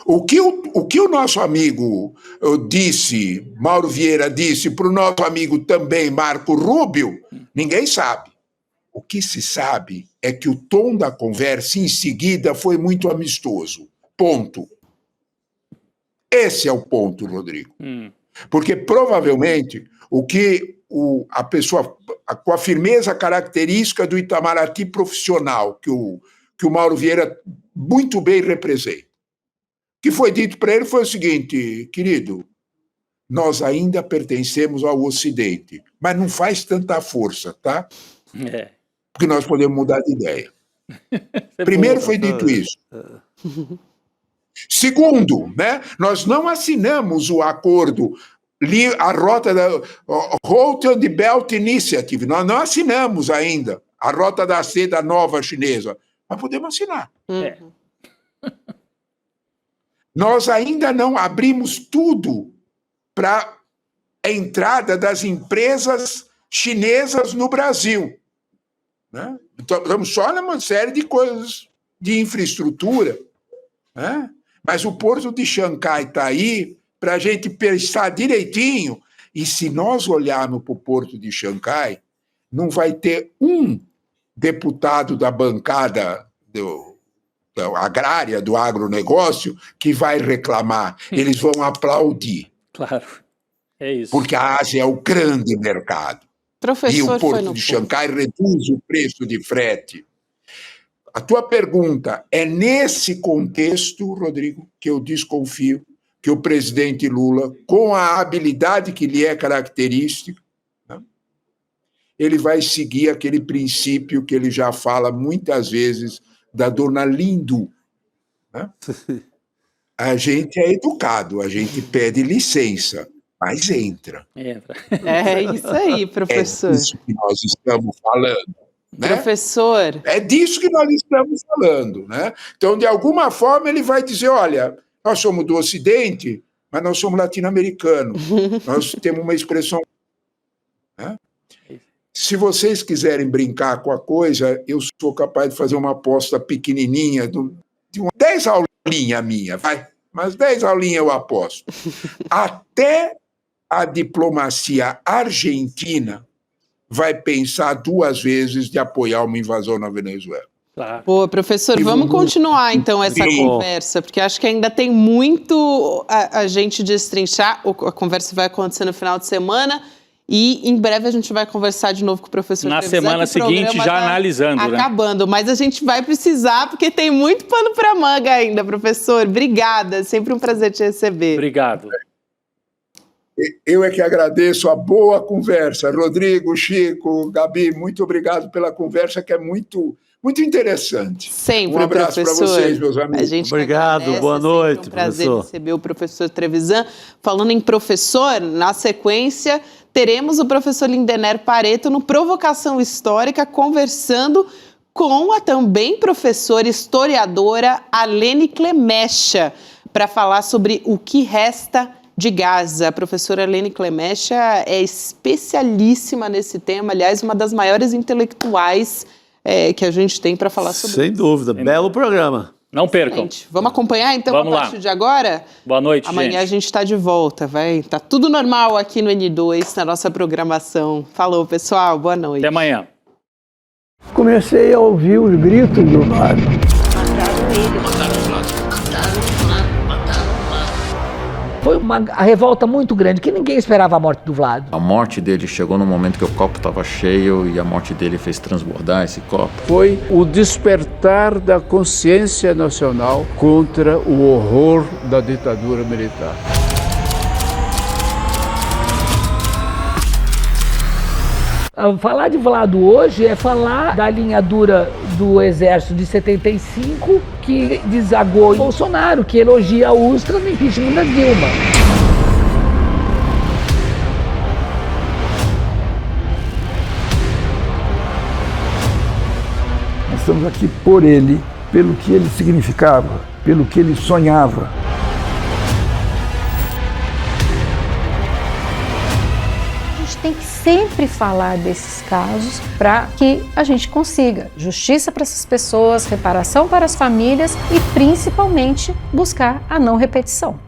Speaker 15: O que o nosso amigo disse, Mauro Vieira disse, para o nosso amigo também, Marco Rubio, ninguém sabe. O que se sabe é que o tom da conversa, em seguida, foi muito amistoso. Ponto. Esse é o ponto, Rodrigo. Porque, provavelmente, a pessoa, com a firmeza característica do Itamaraty profissional, que o Mauro Vieira muito bem representa, o que foi dito para ele foi o seguinte: querido, nós ainda pertencemos ao Ocidente, mas não faz tanta força, tá? Porque nós podemos mudar de ideia. Primeiro foi dito isso. Segundo, né, nós não assinamos o acordo, a rota da Road and Belt Initiative, nós não assinamos ainda a rota da seda nova chinesa, mas podemos assinar. Nós ainda não abrimos tudo para a entrada das empresas chinesas no Brasil, né? Estamos só numa série de coisas de infraestrutura, né? Mas o Porto de Xangai está aí para a gente pensar direitinho, e se nós olharmos para o Porto de Xangai, não vai ter um deputado da bancada agrária, do agronegócio, que vai reclamar. Eles vão aplaudir.
Speaker 7: Claro, é isso.
Speaker 15: Porque a Ásia é o grande mercado. E o Porto de Xangai reduz o preço de frete. A tua pergunta é nesse contexto, Rodrigo, que eu desconfio que o presidente Lula, com a habilidade que lhe é característica, né, ele vai seguir aquele princípio que ele já fala muitas vezes da dona Lindu, né? A gente é educado, a gente pede licença, mas entra.
Speaker 3: É isso aí, professor.
Speaker 15: É disso que nós estamos falando. Né?
Speaker 3: Professor.
Speaker 15: É disso que nós estamos falando. Né? Então, de alguma forma, ele vai dizer, olha, nós somos do Ocidente, mas nós somos latino-americanos. Nós temos uma expressão... Né? Se vocês quiserem brincar com a coisa, eu sou capaz de fazer uma aposta pequenininha, de 10 aulinhas minha, vai. Mas 10 aulinhas eu aposto. Até a diplomacia argentina vai pensar 2 vezes de apoiar uma invasão na Venezuela.
Speaker 7: Claro.
Speaker 3: Boa, professor, vamos continuar então essa conversa, porque acho que ainda tem muito a gente destrinchar. A conversa vai acontecer no final de semana e em breve a gente vai conversar de novo com o professor
Speaker 7: na
Speaker 3: Trevisan,
Speaker 7: semana seguinte, já analisando.
Speaker 3: Acabando, né? Mas a gente vai precisar, porque tem muito pano para manga ainda, professor. Obrigada, sempre um prazer te receber.
Speaker 7: Obrigado.
Speaker 15: Eu é que agradeço a boa conversa. Rodrigo, Chico, Gabi, muito obrigado pela conversa, que é muito, muito interessante.
Speaker 3: Sempre,
Speaker 15: um abraço para vocês, meus amigos.
Speaker 4: Obrigado, boa noite,
Speaker 3: é um prazer
Speaker 4: professor.
Speaker 3: receber o professor Trevisan. Falando em professor, na sequência, teremos o professor Lindener Pareto no Provocação Histórica, conversando com a também professora historiadora Alene Clemecha, para falar sobre o que resta de Gaza. A professora Alene Clemecha é especialíssima nesse tema, aliás, uma das maiores intelectuais que a gente tem para falar sobre isso.
Speaker 4: Sem dúvida, belo programa.
Speaker 7: Não percam.
Speaker 3: Gente, vamos acompanhar então
Speaker 7: vamos
Speaker 3: a partir de agora?
Speaker 7: Boa noite,
Speaker 3: Amanhã a gente está de volta, tá tudo normal aqui no N2, na nossa programação. Falou, pessoal, boa noite.
Speaker 7: Até amanhã.
Speaker 12: Comecei a ouvir os gritos do lado. Foi uma revolta muito grande, que ninguém esperava a morte do Vlado.
Speaker 10: A morte dele chegou no momento que o copo estava cheio e a morte dele fez transbordar esse copo.
Speaker 11: Foi o despertar da consciência nacional contra o horror da ditadura militar.
Speaker 8: Falar de Vlado hoje é falar da linha dura do Exército de 75, que desagou em Bolsonaro, que elogia a Ustra no impeachment da Dilma.
Speaker 12: Nós estamos aqui por ele, pelo que ele significava, pelo que ele sonhava.
Speaker 13: Tem que sempre falar desses casos para que a gente consiga justiça para essas pessoas, reparação para as famílias e principalmente buscar a não repetição.